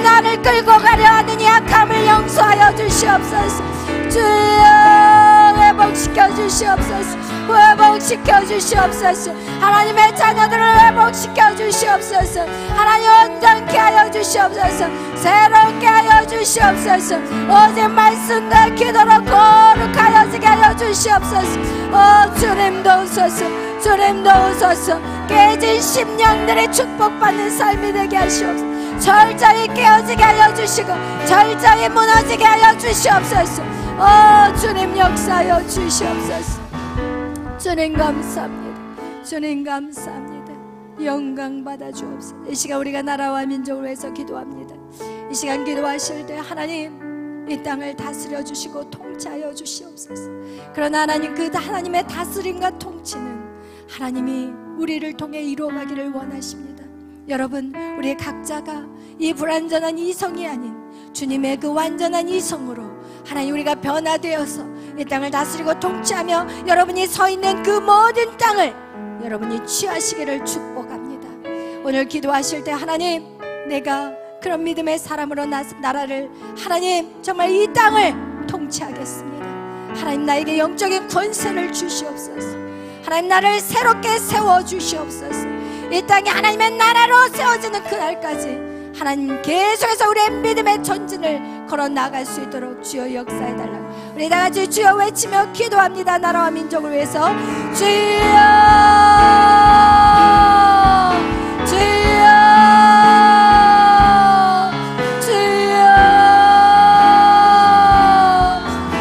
나를 끌고 가려 하는 약함을 용서하여 주시옵소서. 주여 회복시켜 주시옵소서. 회복시켜 주시옵소서. 하나님의 자녀들을 회복시켜 주시옵소서. 하나님 온전케 하여 주시옵소서. 새롭게 하여 주시옵소서. 오직 말씀과 기도로 거룩하여지게 하여 주시옵소서. 주님도 오소서. 주님도 오소서. 깨진 심령들의 축복받는 삶이 되게 하시옵소서. 철저히 깨어지게 하여 주시고 철저히 무너지게 하여 주시옵소서. 주님 역사하여 주시옵소서. 주님 감사합니다. 주님 감사합니다. 영광 받아 주옵소서. 이 시간 우리가 나라와 민족을 위해서 기도합니다. 이 시간 기도하실 때 하나님 이 땅을 다스려 주시고 통치하여 주시옵소서. 그러나 하나님 그 하나님의 다스림과 통치는 하나님이 우리를 통해 이루어가기를 원하십니다. 여러분, 우리 각자가 이 불완전한 이성이 아닌 주님의 그 완전한 이성으로 하나님 우리가 변화되어서 이 땅을 다스리고 통치하며 여러분이 서 있는 그 모든 땅을 여러분이 취하시기를 축복합니다. 오늘 기도하실 때 하나님, 내가 그런 믿음의 사람으로 나라를 하나님 정말 이 땅을 통치하겠습니다. 하나님 나에게 영적인 권세를 주시옵소서. 하나님 나를 새롭게 세워주시옵소서. 이 땅이 하나님의 나라로 세워지는 그날까지 하나님 계속해서 우리의 믿음의 전진을 걸어 나갈 수 있도록 주여 역사해달라고 우리 다같이 주여 외치며 기도합니다. 나라와 민족을 위해서 주여 주여 주여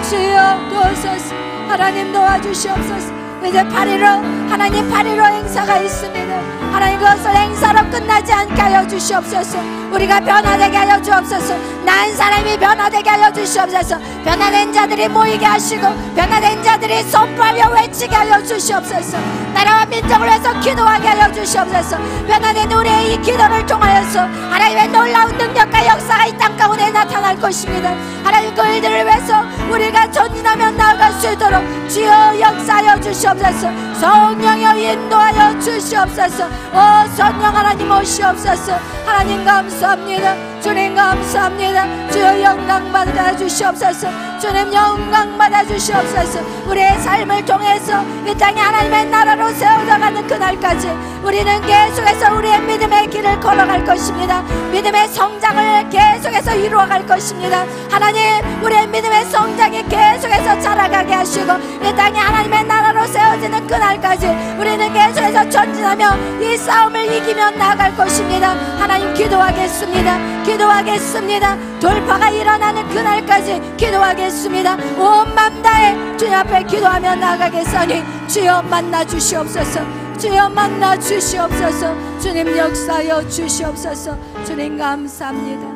주여 도와주소서. 하나님 도와주시옵소서. 이제 8.15 하나님 8.15 행사가 있습니다. 하나님 그것을 행사로 끝나지 않게 하여 주시옵소서. 우리가 변화되게 하여 주옵소서. 난 사람이 변화되게 하여 주시옵소서. 변화된 자들이 모이게 하시고 변화된 자들이 선포하며 외치게 하여 주시옵소서. 나라와 민족을 위해서 기도하게 하여 주시옵소서. 변화된 우리의 이 기도를 통하여서 하나님의 놀라운 능력과 역사가 이 땅 가운데 나타날 것입니다. 하나님 그 일들을 위해서 우리가 전진하며 나아갈 수 있도록 주여 역사하여 주시옵소서. 성령여 인도하여 주시옵소서. 오 성령 하나님 오시옵소서. 하나님 감사합니다. 주님 감사합니다. 주여 영광 받아 주시옵소서. 주님 영광 받아 주시옵소서. 우리의 삶을 통해서 이 땅에 하나님의 나라로 세워져가는 그날까지 우리는 계속해서 우리의 믿음의 길을 걸어갈 것입니다. 믿음의 성장을 계속해서 이루어갈 것입니다. 하나님 우리의 믿음의 성장이 계속해서 자라가게 하시고 이 땅에 하나님의 나라로 세워지는 그날까지 우리는 계속해서 전진하며 이 싸움을 이기며 나아갈 것입니다. 하나님 기도하겠습니다. 기도하겠습니다. 돌파가 일어나는 그날까지 기도하겠습니다. 온 맘 다해 주님 앞에 기도하며 나아가겠사니 주여 만나 주시옵소서. 주여 만나 주시옵소서. 주님 역사하여 주시옵소서. 주님 감사합니다.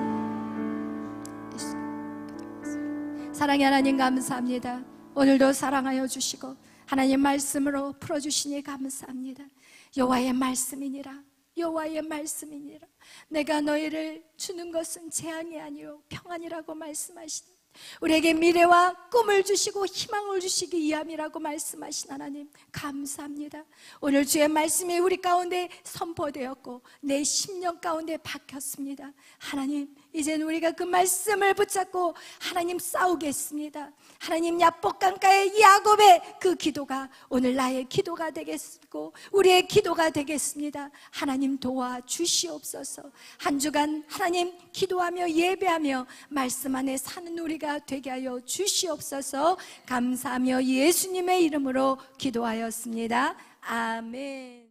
사랑의 하나님 감사합니다. 오늘도 사랑하여 주시고 하나님 말씀으로 풀어주시니 감사합니다. 여호와의 말씀이니라. 여호와의 말씀이니라. 내가 너희를 주는 것은 재앙이 아니요 평안이라고 말씀하시니 우리에게 미래와 꿈을 주시고 희망을 주시기 위함이라고 말씀하신 하나님 감사합니다. 오늘 주의 말씀이 우리 가운데 선포되었고 내 심령 가운데 박혔습니다. 하나님 이제는 우리가 그 말씀을 붙잡고 하나님 싸우겠습니다. 하나님 야복강가의 야곱의 그 기도가 오늘 나의 기도가 되겠고 우리의 기도가 되겠습니다. 하나님 도와주시옵소서. 한 주간 하나님 기도하며 예배하며 말씀 안에 사는 우리가 되게 하여 주시옵소서. 감사하며 예수님의 이름으로 기도하였습니다. 아멘.